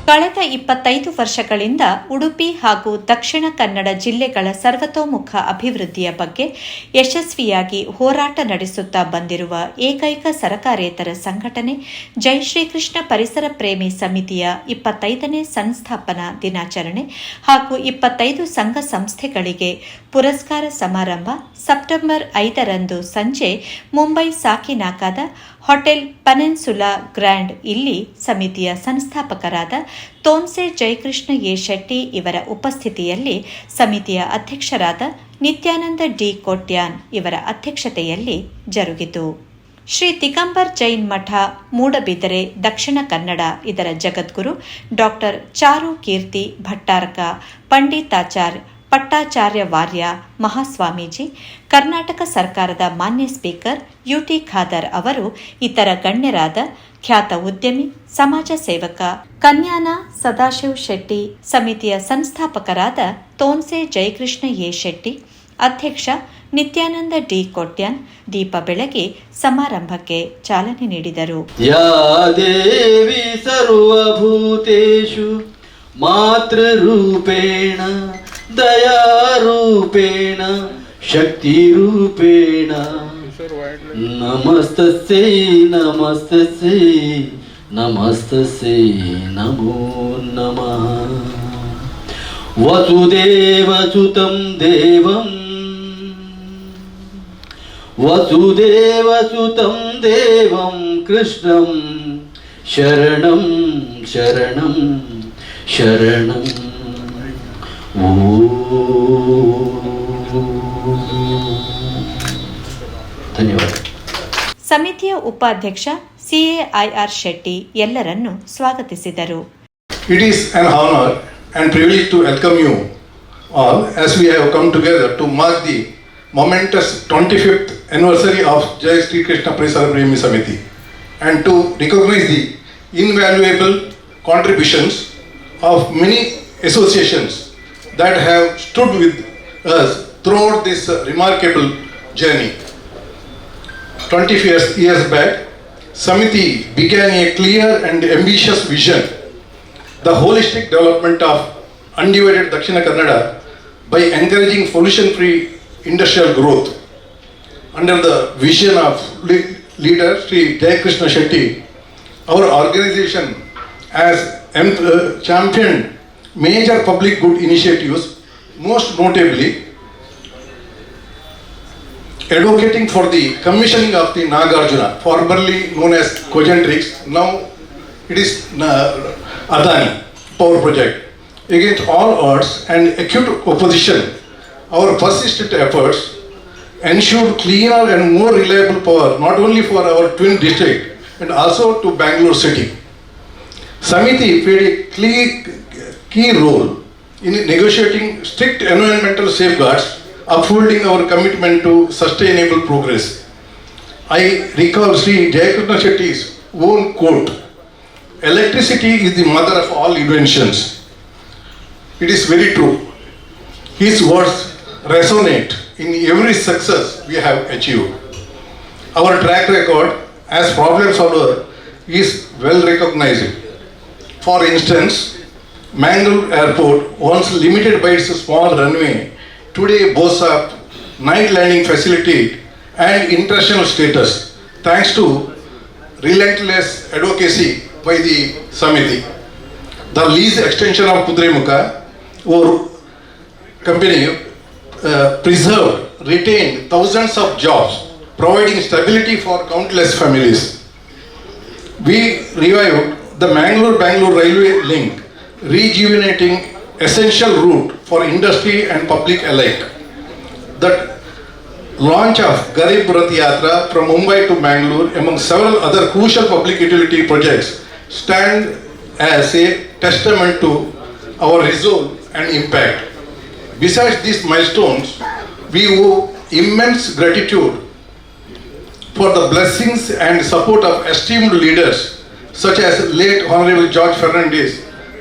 ಕಳೆದ 25 ವರ್ಷಗಳಿಂದ ಉಡುಪಿ ಹಾಗೂ ದಕ್ಷಿಣ ಕನ್ನಡ ಜಿಲ್ಲೆಗಳ ಸರ್ವತೋಮುಖ ಅಭಿವೃದ್ಧಿಯ ಬಗ್ಗೆ ಯಶಸ್ವಿಯಾಗಿ ಹೋರಾಟ ನಡೆಸುತ್ತಾ ಬಂದಿರುವ ಏಕೈಕ ಸರಕಾರೇತರ ಸಂಘಟನೆ ಜೈ ಶ್ರೀಕೃಷ್ಣ ಪರಿಸರ ಪ್ರೇಮಿ ಸಮಿತಿಯ 25ನೇ ಸಂಸ್ಥಾಪನಾ ದಿನಾಚರಣೆ ಹಾಗೂ 25 ಸಂಘ ಸಂಸ್ಥೆಗಳಿಗೆ ಪುರಸ್ಕಾರ ಸಮಾರಂಭ ಸೆಪ್ಟೆಂಬರ್ 5ರಂದು ಸಂಜೆ ಮುಂಬೈ ಸಾಕಿನಾಕಾದ ಹೋಟೆಲ್ ಪೆನಿನ್ಸುಲಾ ಗ್ರ್ಯಾಂಡ್ ಇಲ್ಲಿ ಸಮಿತಿಯ ಸಂಸ್ಥಾಪಕರಾದ ತೋನ್ಸೆ ಜಯಕೃಷ್ಣ ಎ ಶೆಟ್ಟಿ ಇವರ ಉಪಸ್ಥಿತಿಯಲ್ಲಿ ಸಮಿತಿಯ ಅಧ್ಯಕ್ಷರಾದ ನಿತ್ಯಾನಂದ ಡಿ ಕೋಟ್ಯಾನ್ ಇವರ ಅಧ್ಯಕ್ಷತೆಯಲ್ಲಿ ಜರುಗಿತು. ಶ್ರೀ ದಿಗಂಬರ್ ಜೈನ್ ಮಠ ಮೂಡಬಿದರೆ ದಕ್ಷಿಣ ಕನ್ನಡ ಇದರ ಜಗದ್ಗುರು ಡಾಕ್ಟರ್ ಚಾರು ಕೀರ್ತಿ ಭಟ್ಟಾರಕ ಪಂಡಿತಾಚಾರ್ಯ ಪಟ್ಟಾಚಾರ್ಯ ವಾರ್ಯ ಮಹಾಸ್ವಾಮೀಜಿ, ಕರ್ನಾಟಕ ಸರ್ಕಾರದ ಮಾನ್ಯ ಸ್ಪೀಕರ್ ಯುಟಿ ಖಾದರ್ ಅವರು, ಇತರ ಗಣ್ಯರಾದ ಖ್ಯಾತ ಉದ್ಯಮಿ, ಸಮಾಜ ಸೇವಕ ಕನ್ಯಾನ ಸದಾಶಿವ್ ಶೆಟ್ಟಿ, ಸಮಿತಿಯ ಸಂಸ್ಥಾಪಕರಾದ ತೋನ್ಸೆ ಜಯಕೃಷ್ಣ ಎ ಶೆಟ್ಟಿ, ಅಧ್ಯಕ್ಷ ನಿತ್ಯಾನಂದ ಡಿ ಕೋಟ್ಯಾನ್ ದೀಪ ಬೆಳಗಿ ಸಮಾರಂಭಕ್ಕೆ ಚಾಲನೆ ನೀಡಿದರು. ಯಾ ದೇವಿ ಸರ್ವಭೂತೇಷು ಮಾತೃರೂಪೇಣ ದಯಾರೂಪೇಣ ಶಕ್ತಿರೂಪೇಣ ನಮಸ್ತಸ್ಯೈ ನಮಸ್ತಸ್ಯೈ ನಮಸ್ತಸ್ಯೈ ನಮೋ ನಮಃ. ವಸುದೇವಸುತಂ ದೇವಂ ವಸುದೇವಸುತಂ ದೇವಂ ಕೃಷ್ಣಂ ಶರಣಂ ಶರಣಂ ಶರಣಂ. ಧನ್ಯವಾದ. ಸಮಿತಿಯ ಉಪಾಧ್ಯಕ್ಷ CAIR ಶೆಟ್ಟಿ ಎಲ್ಲರನ್ನು ಸ್ವಾಗತಿಸಿದರು. It is an honor and privilege to welcome you all as we have come together to mark the momentous 25th anniversary of Jai Shri Krishna Parisara Premi Samiti and to recognize the invaluable contributions of many associations that have stood with us throughout this remarkable journey. 20 years back, Samiti began a clear and ambitious vision, the holistic development of undivided Dakshina Kannada by encouraging pollution-free industrial growth. Under the vision of leader Sri Jaykrishna Shetty, our organization has championed major public good initiatives, most notably advocating for the commissioning of the Nagarjuna, formerly known as Cogentrix, now it is Adani power project. Against all odds and acute opposition, our persistent efforts ensured cleaner and more reliable power not only for our twin district and also to Bangalore city. Samiti played a key role in negotiating strict environmental safeguards, upholding our commitment to sustainable progress. I recall Sri Jayakೃಷ್ಣ Shetty's own quote, "Electricity is the mother of all inventions." It is very true. His words resonate in every success we have achieved. Our track record as problem solver is well recognized. For instance, Mangalore Airport, once limited by its small runway, today boasts of night landing facility and international status thanks to relentless advocacy by the Samiti. The lease extension of Kudremukha, our company, preserved, retained thousands of jobs, providing stability for countless families. We revived the Mangalore-Bangalore railway link, rejuvenating essential route for industry and public alike. The launch of Garib Rath Yatra from Mumbai to Bangalore, among several other crucial public utility projects, stand as a testament to our resolve and impact. Besides these milestones, we owe immense gratitude for the blessings and support of esteemed leaders such as late Honorable George Fernandez,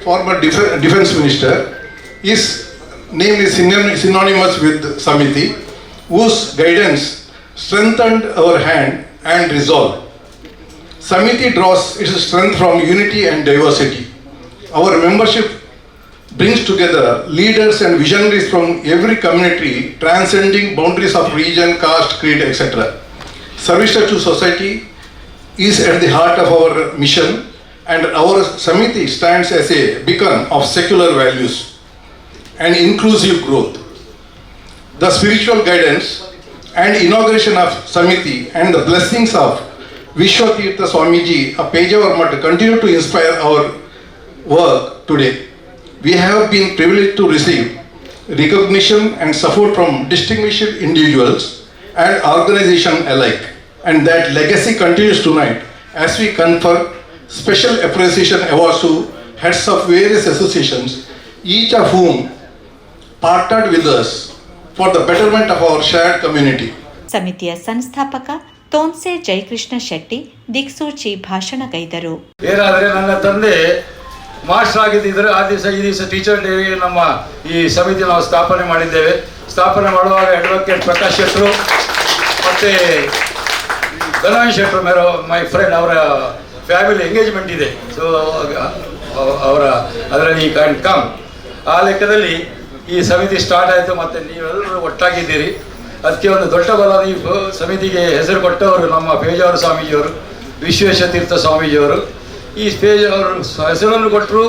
former defense minister. His name is synonymous with Samiti, whose guidance strengthened our hand and resolve. Samiti draws its strength from unity and diversity. our membership brings together leaders and visionaries from every community, transcending boundaries of region, caste, creed, etc. Service to society is at the heart of our mission, and our Samiti stands as a beacon of secular values and inclusive growth. The spiritual guidance and inauguration of Samiti and the blessings of Vishwatirtha Swamiji of Pejawar Mutt continue to inspire our work today. We have been privileged to receive recognition and support from distinguished individuals and organizations alike, and that legacy continues tonight as we confer special appreciation awards to heads of various associations, each of whom partnered with us for the betterment of our shared community. ಸಮಿತಿಯ ಸಂಸ್ಥಾಪಕ ತೋನ್ಸೆ ಜಯಕೃಷ್ಣ ಶೆಟ್ಟಿ ದಿಕ್ಸೂಚಿ ಭಾಷಣಗೈದರು. ಏನಾದರೆ ನನ್ನ ತಂದೆ master ಆಗಿದ್ದಿದ್ರೆ ಆ ದಿವಸ ಈ ದಿವಸ teacher ಡೇಗೆ ನಮ್ಮ ಈ ಸಮಿತಿ ನಾವು ಸ್ಥಾಪನೆ ಮಾಡಿದ್ದೇವೆ. ಸ್ಥಾಪನೆ ಮಾಡುವಾಗ ಅಡ್ವೊಕೇಟ್ ಪ್ರಕಾಶ್ ಶೆಟ್ಟರು ಮತ್ತು ಧನಂಜಯ ಶೆಟ್ಟರು ಮೈ ಫ್ರೆಂಡ್, ಅವರ ಫ್ಯಾಮಿಲಿ ಎಂಗೇಜ್ಮೆಂಟ್ ಇದೆ. ಸೊ ಅದರಲ್ಲಿ ಕ್ಯಾನ್ ಕಮ್. ಆ ಲೆಕ್ಕದಲ್ಲಿ ಈ ಸಮಿತಿ ಸ್ಟಾರ್ಟ್ ಆಯಿತು. ಮತ್ತು ನೀವೆಲ್ಲರೂ ಒಟ್ಟಾಗಿದ್ದೀರಿ. ಅದಕ್ಕೆ ಒಂದು ದೊಡ್ಡ ಬಲ. ನೀವು ಸಮಿತಿಗೆ ಹೆಸರು ಕೊಟ್ಟವರು ನಮ್ಮ ಪೇಜಾವರ ಸ್ವಾಮೀಜಿಯವರು, ವಿಶ್ವೇಶತೀರ್ಥ ಸ್ವಾಮೀಜಿಯವರು. ಈ ಅವರು ಹೆಸರನ್ನು ಕೊಟ್ಟರು.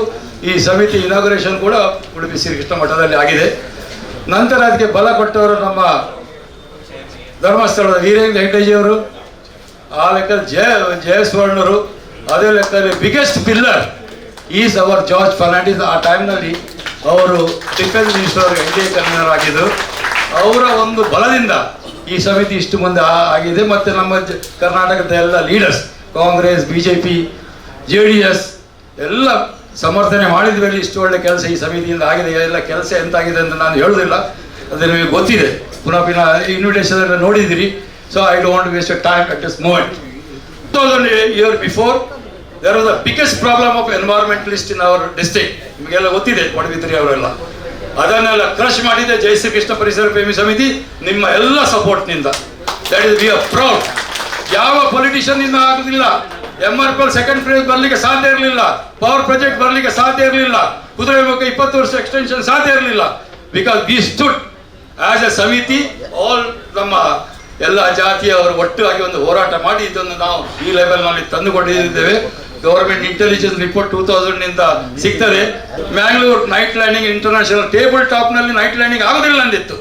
ಈ ಸಮಿತಿ ಇನಾಗ್ರೇಷನ್ ಕೂಡ ಉಡುಪಿ ಶ್ರೀಕೃಷ್ಣ ಮಠದಲ್ಲಿ ಆಗಿದೆ. ನಂತರ ಅದಕ್ಕೆ ಬಲ ಕೊಟ್ಟವರು ನಮ್ಮ ಧರ್ಮಸ್ಥಳದ ವೀರೇಂದ್ರ ಹೆಗ್ಡೆಜಿಯವರು, ಆ ಲೆಕ್ಕದ ಜಯಸ್ವರ್ಣರು. ಅದೇ ಲೆಕ್ಕದಲ್ಲಿ biggest pillar is our George Fernandes. ಆ ಟೈಮ್ನಲ್ಲಿ ಅವರು ಡಿಫೆನ್ಸ್ ಮಿನಿಸ್ಟರ್ NDA ಕನ್ವೀನರ್ ಆಗಿದ್ದರು. ಅವರ ಒಂದು ಬಲದಿಂದ ಈ ಸಮಿತಿ ಇಷ್ಟು ಮುಂದೆ ಆಗಿದೆ. ಮತ್ತು ನಮ್ಮ ಕರ್ನಾಟಕದ ಎಲ್ಲ ಲೀಡರ್ಸ್, ಕಾಂಗ್ರೆಸ್, BJP, JDS ಎಲ್ಲ ಸಮರ್ಥನೆ ಮಾಡಿದ್ಮೇಲೆ ಇಷ್ಟು ಒಳ್ಳೆ ಕೆಲಸ ಈ ಸಮಿತಿಯಿಂದ ಆಗಿದೆ. ಎಲ್ಲ ಕೆಲಸ ಎಂತಾಗಿದೆ ಅಂತ ನಾನು ಹೇಳೋದಿಲ್ಲ, ಅದು ನಿಮಗೆ ಗೊತ್ತಿದೆ. ಪುನಃ ಇನ್ವಿಟೇಷನ್ ಎಲ್ಲ ನೋಡಿದ್ದೀರಿ. So I don't waste a time at this moment. 2000 year before there was the biggest problem of environmentalist in our district. ನಿಮಗೆಲ್ಲ ಗೊತ್ತಿದೆ, ಪಡುಬಿದ್ರಿ ಅವರೆಲ್ಲ ಅದನ್ನೆಲ್ಲ ಕ್ರಶ್ ಮಾಡಿದೆ ಜೈ ಶ್ರೀಕೃಷ್ಣ ಪರಿಸರ ಪ್ರೇಮಿ ಸಮಿತಿ ನಿಮ್ಮ ಎಲ್ಲ ಸಪೋರ್ಟ್ನಿಂದ. That is we are proud. ಯಾವ ಪೊಲಿಟಿಷಿಯನ್ ಇಂದ ಆಗುದಿಲ್ಲ. MRPL ಸೆಕೆಂಡ್ ಫೇಸ್ ಬರಲಿಕ್ಕೆ ಸಾಧ್ಯ ಇರಲಿಲ್ಲ, ಪವರ್ ಪ್ರಾಜೆಕ್ಟ್ ಬರಲಿಕ್ಕೆ ಸಾಧ್ಯ ಇರಲಿಲ್ಲ, ಕುದುರೆಮುಖ 20 ವರ್ಷ ಎಕ್ಸ್ಟೆನ್ಷನ್ ಸಾಧ್ಯ ಇರಲಿಲ್ಲ. Because we stood as A ಸಮಿತಿ, ಆಲ್ ನಮ್ಮ ಎಲ್ಲ ಜಾತಿಯವರು ಒಟ್ಟಾಗಿ ಒಂದು ಹೋರಾಟ ಮಾಡಿ ಇದನ್ನು ನಾವು ಈ ಲೆವೆಲ್ನಲ್ಲಿ ತಂದುಕೊಂಡಿದ್ದೇವೆ. ಗವರ್ಮೆಂಟ್ ಇಂಟೆಲಿಜೆನ್ಸ್ ರಿಪೋರ್ಟ್ 2000 ಸಿಗ್ತದೆ. Mangalore night landing international table ಟಾಪ್ನಲ್ಲಿ ನೈಟ್ ಲ್ಯಾಂಡಿಂಗ್ ಆಗೋದಿಲ್ಲ ಅಂದಿತ್ತು.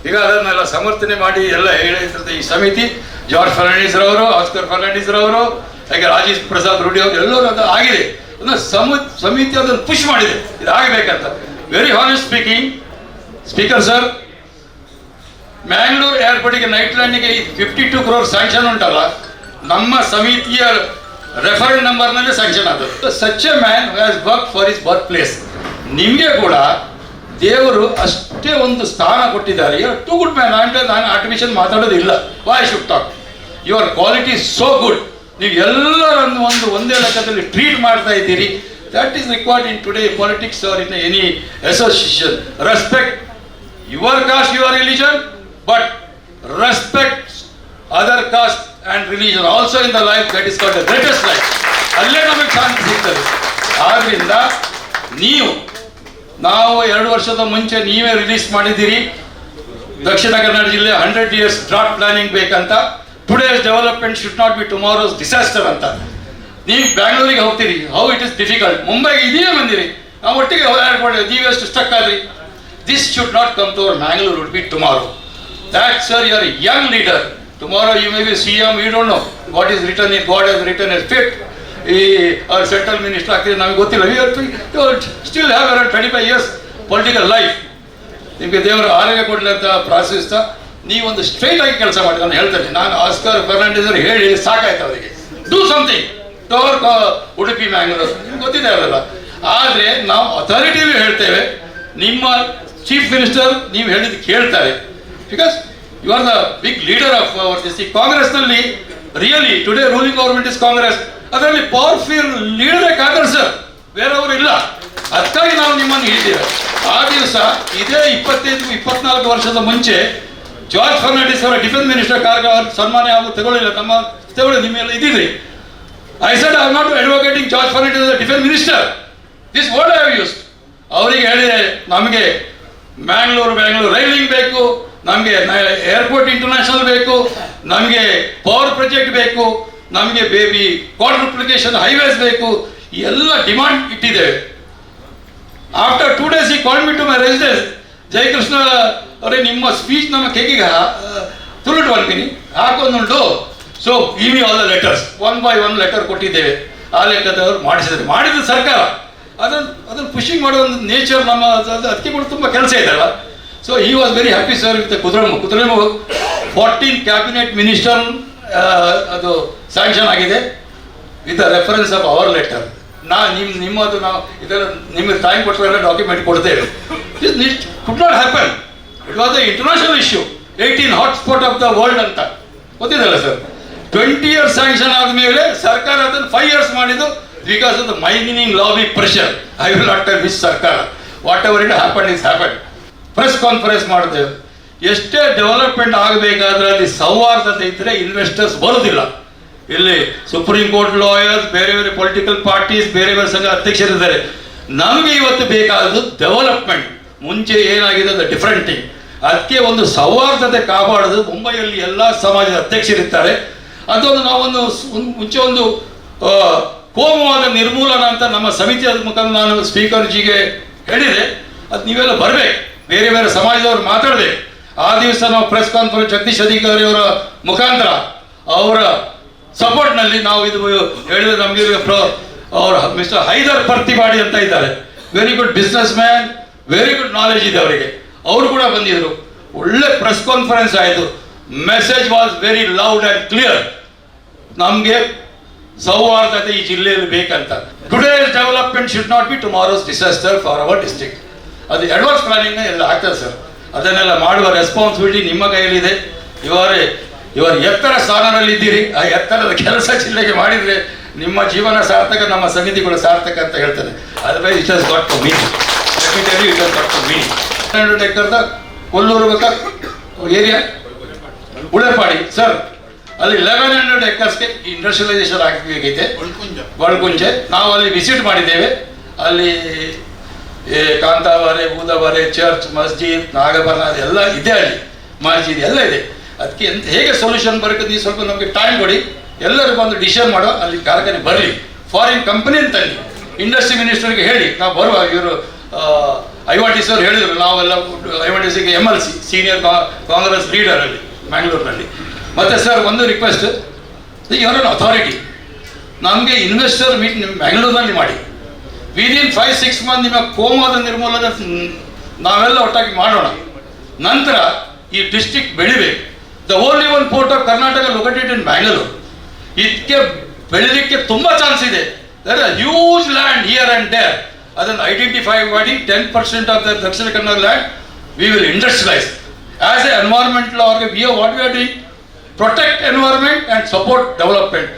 ಈಗ ಅದನ್ನೆಲ್ಲ ಸಮರ್ಥನೆ ಮಾಡಿ ಎಲ್ಲ ಹೇಳಿರ್ತದೆ ಈ ಸಮಿತಿ. ಜಾರ್ಜ್ ಫರ್ನಾಂಡಿಸ್ ರವರು, ಆಸ್ಕರ್ ಫರ್ನಾಂಡಿಸ್ ರವರು, ಹಾಗೆ ರಾಜೇಶ್ ಪ್ರಸಾದ್ ರೂಢಿ ಅವರು ಎಲ್ಲರೂ ಅದು ಆಗಿದೆ. ಸಮಿತಿ ಅದನ್ನು ಪುಷ್ ಮಾಡಿದೆ ಇದು ಆಗಬೇಕಂತ. Very honest speaking, speaker sir, Mangalore ಏರ್ಪೋರ್ಟಿಗೆ ನೈಟ್ ಲ್ಯಾಂಡಿಂಗ್ಗೆ 52 crore ಸ್ಯಾಂಕ್ಷನ್ ಉಂಟಲ್ಲ, ನಮ್ಮ ಸಮಿತಿಯ ರೆಫರೆಂಡ್ ನಂಬರ್ನಲ್ಲೇ ಸ್ಯಾಂಕ್ಷನ್ ಆದದ್ದು. Such a man who has work for his birth place. ನಿಮಗೆ ಕೂಡ ದೇವರು ಅಷ್ಟೇ ಒಂದು ಸ್ಥಾನ ಕೊಟ್ಟಿದ್ದಾರೆ. You are too good man. ನಾನು ಆರ್ಟಿಫಿಷಿಯಲ್ ಮಾತಾಡೋದಿಲ್ಲ. Why should talk? Your quality so good. ನೀವು ಎಲ್ಲರನ್ನು ಒಂದೇ ಲೆಕ್ಕದಲ್ಲಿ ಟ್ರೀಟ್ ಮಾಡ್ತಾ ಇದ್ದೀರಿ. That is required in today politics are in any association. Respect your cost, your religion, but respect other caste and religion also in the life. That is called the greatest life. ಅಲ್ಲೇ ನಮಗೆ ಶಾಂತಿ ಸಿಗ್ತದೆ. ಆದ್ರಿಂದ ನಾವು 2 ವರ್ಷದ ಮುಂಚೆ ನೀವೇ release ಮಾಡಿದ್ದೀರಿ ದಕ್ಷಿಣ ಕನ್ನಡ ಜಿಲ್ಲೆ 100 years ಡ್ರಾಟ್ ಪ್ಲಾನಿಂಗ್ ಬೇಕಂತ. Today's development should not be tomorrow's disaster ಅಂತ. ನೀವು ಬ್ಯಾಂಗ್ಳೂರಿಗೆ ಹೋಗ್ತೀರಿ, ಹೌ ಇಟ್ ಇಸ್ ಡಿಫಿಕಲ್ಟ್. ಮುಂಬೈಗೆ ಇದೆಯೇ ಬಂದಿರಿ, ನಾವು ಒಟ್ಟಿಗೆ ನೀವೆಷ್ಟು ಸ್ಟಕ್ ಆದ್ರಿ. This should not come to our Mangalore would be tomorrow. That sir, you are a young leader. Tomorrow you may be CM. We don't know what is written in God has written as fifth. Or central minister ಆಗ್ತಿದೆ ನಮಗೆ ಗೊತ್ತಿಲ್ಲ. You still have around 25 years political life. ನಿಮಗೆ ದೇವರು ಆರೋಗ್ಯ ಕೊಡಲಿ ಅಂತ ಪ್ರಾರ್ಥಿಸ್ತಾ ನೀವೊಂದು straight ಆಗಿ ಕೆಲಸ ಮಾಡಿ. ನಾನು ಹೇಳ್ತೇನೆ, ನಾನು ಆಸ್ಕರ್ ಫರ್ನಾಂಡಿಸ್ ಅವರು ಹೇಳಿ ಸಾಕಾಯ್ತು ಅವರಿಗೆ. Do something to our Udupi Mangalore. ನಿಮ್ಗೆ ಗೊತ್ತಿದೆ ಅವರೆಲ್ಲ. ಆದರೆ ನಾವು ಅಥಾರಿಟಿಲಿ ಹೇಳ್ತೇವೆ, ನಿಮ್ಮ ಚೀಫ್ ಮಿನಿಸ್ಟರ್ ನೀವು ಹೇಳಿದ್ದು ಕೇಳ್ತಾರೆ. Because you are the big leader of our district. ಕಾಂಗ್ರೆಸ್ನಲ್ಲಿ really today ruling government is Congress. ಅದರಲ್ಲಿ ಪವರ್ಫುಲ್ ಲೀಡರೇ ಕಾಂಗ್ರೆಸ್ ಸರ್, ಬೇರೆಯವರು ಇಲ್ಲ. ಅದಕ್ಕಾಗಿ ನಾವು ನಿಮ್ಮನ್ನು ಹಿಡಿದೇವೆ. ಆ ದಿವಸ ಇದೇ 25-24 ವರ್ಷದ ಮುಂಚೆ ಜಾರ್ಜ್ ಫರ್ನಾಂಡಿಸ್ ಅವರ ಡಿಫೆನ್ಸ್ ಮಿನಿಸ್ಟರ್ ಕಾರ್ಗ ಅವ್ರ ಸನ್ಮಾನ ಯಾವುದು ತಗೊಳ್ಳಿಲ್ಲ. ತಗೊಳ್ಳಿ, ನಿಮ್ಮೆಲ್ಲ ಇದ್ದಿದ್ರಿ. I said I am not advocating George Fernandes as a defense minister. This word I have used. ಅವರಿಗೆ ಹೇಳಿದೆ, ನಮಗೆ ಮ್ಯಾಂಗ್ಳೂರು ರೈಲಿಂಗ್ ಬೇಕು, ನಮಗೆ ಏರ್ಪೋರ್ಟ್ ಇಂಟರ್ನ್ಯಾಷನಲ್ ಬೇಕು, ನಮಗೆ ಪವರ್ ಪ್ರಾಜೆಕ್ಟ್ ಬೇಕು, ನಮಗೆ ಬೇಬಿ ಕ್ವಾಡ್ರುಪ್ಲಿಕೇಶನ್ ಹೈವೇಸ್ ಬೇಕು, ಎಲ್ಲ ಡಿಮಾಂಡ್ ಇಟ್ಟಿದ್ದೇವೆ. After 2 days he called me to my residence. Jayakrishna ಅವರೇ, ನಿಮ್ಮ ಸ್ಪೀಚ್ ನಮ್ಮ ಕೇಕಿಗೆ ತುರುಟು ಬಂತೀನಿ ಹಾಕೊಂಡುಂಟು, so give me all the letters. 1 by 1 letter ಕೊಟ್ಟಿದ್ದೇವೆ. ಆ ಲೆಕ್ಕದವರು ಮಾಡಿದ ಸರ್ಕಾರ ಅದನ್ನು ಪುಷಿಂಗ್ ಮಾಡೋ ಒಂದು ನೇಚರ್ ನಮ್ಮ, ಅದಕ್ಕೆ ಕೂಡ ತುಂಬ ಕೆಲಸ ಇದೆಲ್ಲ. So he was very happy sir with Kudremukh 14 cabinet minister ಅದು ಸ್ಯಾಂಕ್ಷನ್ ಆಗಿದೆ with the reference of our letter. ನಿಮ್ಮದು ನಾವು ಇದರ ನಿಮಗೆ ಟೈಮ್ ಕೊಟ್ಟರೆ ಡಾಕ್ಯುಮೆಂಟ್ ಕೊಡ್ತೇವೆ. It could not happen. It was the international issue. 18 hotspot of the world ಅಂತ ಗೊತ್ತಿದಲ್ಲ ಸರ್. 20 years ಸ್ಯಾಂಕ್ಷನ್ ಆದಮೇಲೆ ಸರ್ಕಾರ ಅದನ್ನು 5 years ಮಾಡಿದ್ದು because of the mining lobby pressure. I will not tell which ಸರ್ಕಾರ. Whatever it happen is happen. Press conference ಮಾಡಿದೆವು. ಎಷ್ಟೇ development ಆಗಬೇಕಾದ್ರೆ ಅಲ್ಲಿ ಸೌಹಾರ್ದತೆ ಇದ್ದರೆ ಇನ್ವೆಸ್ಟರ್ಸ್ ಬರೋದಿಲ್ಲ. ಇಲ್ಲಿ ಸುಪ್ರೀಂ ಕೋರ್ಟ್ ಲಾಯರ್ಸ್, ಬೇರೆ ಬೇರೆ ಪೊಲಿಟಿಕಲ್ ಪಾರ್ಟೀಸ್, ಬೇರೆ ಬೇರೆ ಸಂಘ ಅಧ್ಯಕ್ಷರಿದ್ದಾರೆ. ನಮಗೆ ಇವತ್ತು ಬೇಕಾದದ್ದು ಡೆವಲಪ್ಮೆಂಟ್. ಮುಂಚೆ ಏನಾಗಿದೆ ಅದು ಡಿಫ್ರೆಂಟ್ ಥಿಂಗ್. ಅದಕ್ಕೆ ಒಂದು ಸೌಹಾರ್ದತೆ ಕಾಪಾಡೋದು. ಮುಂಬೈಯಲ್ಲಿ ಎಲ್ಲ ಸಮಾಜದ ಅಧ್ಯಕ್ಷರಿರ್ತಾರೆ. ಅದೊಂದು ನಾವೊಂದು ಮುಂಚೆ ಒಂದು ಕೋಮುವಾದ ನಿರ್ಮೂಲನ ಅಂತ ನಮ್ಮ ಸಮಿತಿಯ ಮುಖಾಂತರ ನಾನು ಸ್ಪೀಕರ್ಜಿಗೆ ಹೇಳಿದೆ. ಅದು ನೀವೆಲ್ಲ ಬರಬೇಕು, ಬೇರೆ ಬೇರೆ ಸಮಾಜದವರು ಮಾತಾಡಬೇಕು. ಆ ದಿವಸ ನಾವು ಪ್ರೆಸ್ ಕಾನ್ಫರೆನ್ಸ್ ಜಗದೀಶ್ ಅಧಿಕಾರಿ ಅವರ ಮುಖಾಂತರ ಅವರ ಸಪೋರ್ಟ್ನಲ್ಲಿ ನಾವು ಇದು ಹೇಳಿದ್ರೆ, ನಮಗೆ ಅವರು ಮಿಸ್ಟರ್ ಹೈದರ್ ಪರ್ತಿವಾಡಿ ಅಂತ ಇದ್ದಾರೆ, very good business man, very good knowledge ಇದೆ ಅವರಿಗೆ. ಅವರು ಕೂಡ ಬಂದಿದ್ರು. ಒಳ್ಳೆ ಪ್ರೆಸ್ ಕಾನ್ಫರೆನ್ಸ್ ಆಯಿತು. Message was very loud and clear. ನಮಗೆ ಸೌಹಾರ್ದತೆ ಈ ಜಿಲ್ಲೆಯಲ್ಲಿ ಬೇಕಂತ. Today's development should not be tomorrow's disaster for our district. ಅದು ಅಡ್ವಾನ್ಸ್ ಪ್ಲಾನಿಂಗ್ ಎಲ್ಲ ಆಗ್ತದೆ ಸರ್. ಅದನ್ನೆಲ್ಲ ಮಾಡುವ ರೆಸ್ಪಾನ್ಸಿಬಿಲಿಟಿ ನಿಮ್ಮ ಕೈಯಲ್ಲಿದೆ. ಇವರು ಎತ್ತರ ಸ್ಥಾನದಲ್ಲಿದ್ದೀರಿ. ಆ ಎತ್ತರದ ಕೆಲಸ ಜಿಲ್ಲೆಗೆ ಮಾಡಿದರೆ ನಿಮ್ಮ ಜೀವನ ಸಾರ್ಥಕ, ನಮ್ಮ ಸಮಿತಿ ಕೂಡ ಸಾರ್ಥಕ ಅಂತ ಹೇಳ್ತೇನೆ. Otherwise it has got to me. Let me tell you, it has got to me. 100 ಎಕರ್ದ ಕೊಲ್ಲೂರು ಏರಿಯಾ ಉಳೆಪಾಡಿ ಸರ್, ಅಲ್ಲಿ 1100 ಎಕರ್ಸ್ಗೆ ಇಂಡಸ್ಟ್ರಿಯಲೈಸೇಷನ್ ಆಗಬೇಕೈತೆ. ಬಳ್ಕುಂಜೆ ನಾವು ಅಲ್ಲಿ ವಿಸಿಟ್ ಮಾಡಿದ್ದೇವೆ. ಅಲ್ಲಿ ಕಾಂತಾವರೆ, ಬೂದವರೆ, ಚರ್ಚ್, ಮಸ್ಜಿದ್, ನಾಗಬನ ಅದೆಲ್ಲ ಇದೆ. ಅಲ್ಲಿ ಮಸ್ಜಿದ್ ಎಲ್ಲ ಇದೆ. ಅದಕ್ಕೆ ಹೇಗೆ ಸೊಲ್ಯೂಷನ್ ಬರುತ್ತೆ, ನೀವು ಸ್ವಲ್ಪ ನಮಗೆ ಟೈಮ್ ಕೊಡಿ. ಎಲ್ಲರೂ ಬಂದು ಡಿಸಿಷನ್ ಮಾಡೋ. ಅಲ್ಲಿ ಕಾರ್ಖಾನೆ ಬರಲಿ, ಫಾರಿನ್ ಕಂಪನಿ ಅಂತಲ್ಲಿ ಇಂಡಸ್ಟ್ರಿ ಮಿನಿಸ್ಟರ್ಗೆ ಹೇಳಿ ನಾವು ಬರುವ. ಇವರು ಐವಾಟಿಸ್ ಅವರು ಹೇಳಿದರು, ನಾವೆಲ್ಲ ಐವಾಟಿಸಿಗೆ MLC ಸೀನಿಯರ್ ಕಾಂಗ್ರೆಸ್ ಲೀಡರ್ ಅಲ್ಲಿ ಮ್ಯಾಂಗ್ಳೂರಿನಲ್ಲಿ. ಮತ್ತು ಸರ್ ಒಂದು ರಿಕ್ವೆಸ್ಟ್, ಇವರ ಅಥಾರಿಟಿ ನಮಗೆ ಇನ್ವೆಸ್ಟರ್ ಮೀಟ್ ನಿಮ್ಮ ಮ್ಯಾಂಗ್ಳೂರಿನಲ್ಲಿ ಮಾಡಿ. ವಿದಿನ್ 5-6 months ನಿಮ್ಮ ಕೋಮುವಾದ ನಿರ್ಮೂಲನೆ ನಾವೆಲ್ಲ ಒಟ್ಟಾಗಿ ಮಾಡೋಣ. ನಂತರ ಈ ಡಿಸ್ಟ್ರಿಕ್ಟ್ ಬೆಳಿಬೇಕು. The only one port of Karnataka located in Bangalore. ಇದಕ್ಕೆ ಬೆಳಿಲಿಕ್ಕೆ ತುಂಬ ಚಾನ್ಸ್ ಇದೆ. There is huge land here and there. ಅದನ್ನು ಐಡೆಂಟಿಫೈ ಮಾಡಿ 10% of the Dakshina Kannada land we will industrialise. As a environmental what we are doing, protect environment and support development.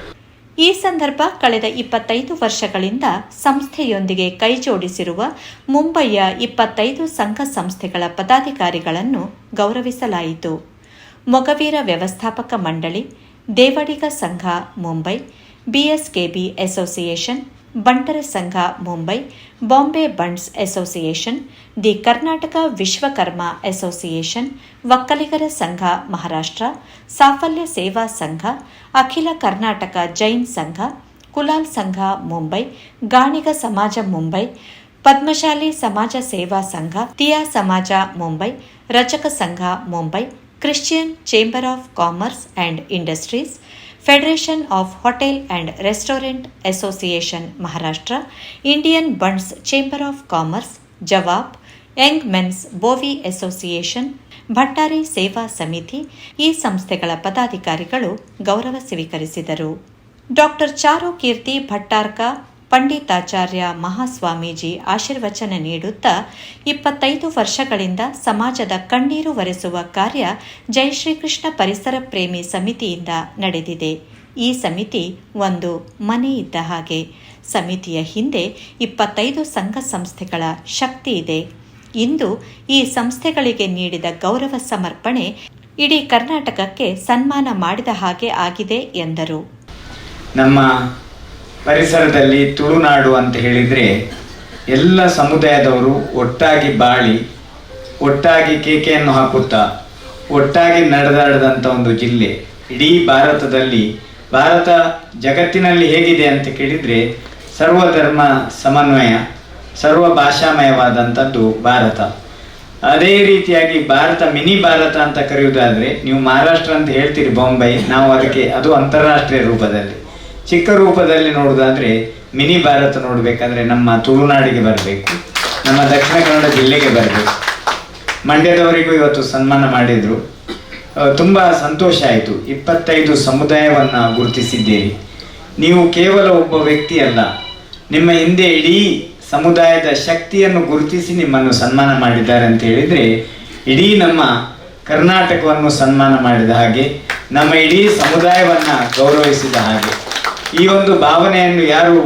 ಈ ಸಂದರ್ಭ ಕಳೆದ 25 ವರ್ಷಗಳಿಂದ ಸಂಸ್ಥೆಯೊಂದಿಗೆ ಕೈಜೋಡಿಸಿರುವ ಮುಂಬಯಿಯ 25 ಸಂಘ ಸಂಸ್ಥೆಗಳ ಪದಾಧಿಕಾರಿಗಳನ್ನು ಗೌರವಿಸಲಾಯಿತು. ಮೊಗವೀರ ವ್ಯವಸ್ಥಾಪಕ ಮಂಡಳಿ, ದೇವಡಿಗ ಸಂಘ ಮುಂಬೈ, BSKB ಅಸೋಸಿಯೇಷನ್, ಬಂಟರ ಸಂಘ Mumbai, Bombay Bunts association, the Karnataka Vishwakarma association, ಒಕ್ಕಲಿಗರ ಸಂಘ ಮಹಾರಾಷ್ಟ್ರ, ಸಾಫಲ್ಯ ಸೇವಾ ಸಂಘ, ಅಖಿಲ ಕರ್ನಾಟಕ ಜೈನ್ ಸಂಘ, ಕುಲಾಲ್ ಸಂಘ ಮುಂಬೈ, ಗಾಣಿಗ ಸಮಾಜ ಮುಂಬೈ, ಪದ್ಮಶಾಲಿ ಸಮಾಜ ಸೇವಾ ಸಂಘ, ತಿಯಾ ಸಮಾಜ ಮುಂಬೈ, ರಚಕ ಸಂಘ Mumbai, Christian chamber of commerce and industries, federation of hotel and restaurant association Maharashtra, Indian Bunts chamber of commerce, ಜವಾಬ್, ಯಂಗ್ ಮೆನ್ಸ್ ಬೋವಿ ಅಸೋಸಿಯೇಷನ್, ಭಟ್ಟಾರಿ ಸೇವಾ ಸಮಿತಿ ಈ ಸಂಸ್ಥೆಗಳ ಪದಾಧಿಕಾರಿಗಳು ಗೌರವ ಸ್ವೀಕರಿಸಿದರು. ಡಾಕ್ಟರ್ ಚಾರು ಕೀರ್ತಿ ಭಟ್ಟಾರ್ಕ ಪಂಡಿತಾಚಾರ್ಯ ಮಹಾಸ್ವಾಮೀಜಿ ಆಶೀರ್ವಚನ ನೀಡುತ್ತಾ 25 ವರ್ಷಗಳಿಂದ ಸಮಾಜದ ಕಣ್ಣೀರು ಒರೆಸುವ ಕಾರ್ಯ ಜೈ ಶ್ರೀಕೃಷ್ಣ ಪರಿಸರ ಪ್ರೇಮಿ ಸಮಿತಿಯಿಂದ ನಡೆದಿದೆ. ಈ ಸಮಿತಿ ಒಂದು ಮನೆ ಇದ್ದ ಹಾಗೆ. ಸಮಿತಿಯ ಹಿಂದೆ 25 ಸಂಘ ಸಂಸ್ಥೆಗಳ ಶಕ್ತಿ ಇದೆ. ಇಂದು ಈ ಸಂಸ್ಥೆಗಳಿಗೆ ನೀಡಿದ ಗೌರವ ಸಮರ್ಪಣೆ ಇಡೀ ಕರ್ನಾಟಕಕ್ಕೆ ಸನ್ಮಾನ ಮಾಡಿದ ಹಾಗೆ ಆಗಿದೆ ಎಂದರು. ನಮ್ಮ ಪರಿಸರದಲ್ಲಿ ತುಳುನಾಡು ಅಂತ ಹೇಳಿದರೆ ಎಲ್ಲ ಸಮುದಾಯದವರು ಒಟ್ಟಾಗಿ ಬಾಳಿ, ಒಟ್ಟಾಗಿ ಕೇಕೆಯನ್ನು ಹಾಕುತ್ತಾ ಒಟ್ಟಾಗಿ ನಡೆದಾಡದಂಥ ಒಂದು ಜಿಲ್ಲೆ. ಇಡೀ ಭಾರತ ಜಗತ್ತಿನಲ್ಲಿ ಹೇಗಿದೆ ಅಂತ ಕೇಳಿದರೆ ಸರ್ವಧರ್ಮ ಸಮನ್ವಯ, ಸರ್ವ ಭಾಷಾಮಯವಾದಂಥದ್ದು ಭಾರತ. ಅದೇ ರೀತಿಯಾಗಿ ಭಾರತ ಮಿನಿ ಭಾರತ ಅಂತ ಕರೆಯುವುದಾದರೆ, ನೀವು ಮಹಾರಾಷ್ಟ್ರ ಅಂತ ಹೇಳ್ತೀರಿ ಬಾಂಬೆ, ನಾವು ಅದು ಅಂತಾರಾಷ್ಟ್ರೀಯ ರೂಪದಲ್ಲಿ. ಚಿಕ್ಕ ರೂಪದಲ್ಲಿ ನೋಡುವುದಾದರೆ ಮಿನಿ ಭಾರತ ನೋಡಬೇಕಾದ್ರೆ ನಮ್ಮ ತುಳುನಾಡಿಗೆ ಬರಬೇಕು, ನಮ್ಮ ದಕ್ಷಿಣ ಕನ್ನಡ ಜಿಲ್ಲೆಗೆ ಬರಬೇಕು. ಮಂಡ್ಯದವರಿಗೂ ಇವತ್ತು ಸನ್ಮಾನ ಮಾಡಿದರು, ತುಂಬ ಸಂತೋಷ ಆಯಿತು. 25 ಸಮುದಾಯವನ್ನು ಗುರುತಿಸಿದ್ದೀರಿ. ನೀವು ಕೇವಲ ಒಬ್ಬ ವ್ಯಕ್ತಿ ಅಲ್ಲ, ನಿಮ್ಮ ಹಿಂದೆ ಇಡೀ ಸಮುದಾಯದ ಶಕ್ತಿಯನ್ನು ಗುರುತಿಸಿ ನಿಮ್ಮನ್ನು ಸನ್ಮಾನ ಮಾಡಿದ್ದಾರೆ ಅಂತ ಹೇಳಿದರೆ, ಇಡೀ ನಮ್ಮ ಕರ್ನಾಟಕವನ್ನು ಸನ್ಮಾನ ಮಾಡಿದ ಹಾಗೆ, ನಮ್ಮ ಇಡೀ ಸಮುದಾಯವನ್ನು ಗೌರವಿಸಿದ ಹಾಗೆ. ಈ ಒಂದು ಭಾವನೆಯನ್ನು ಯಾರು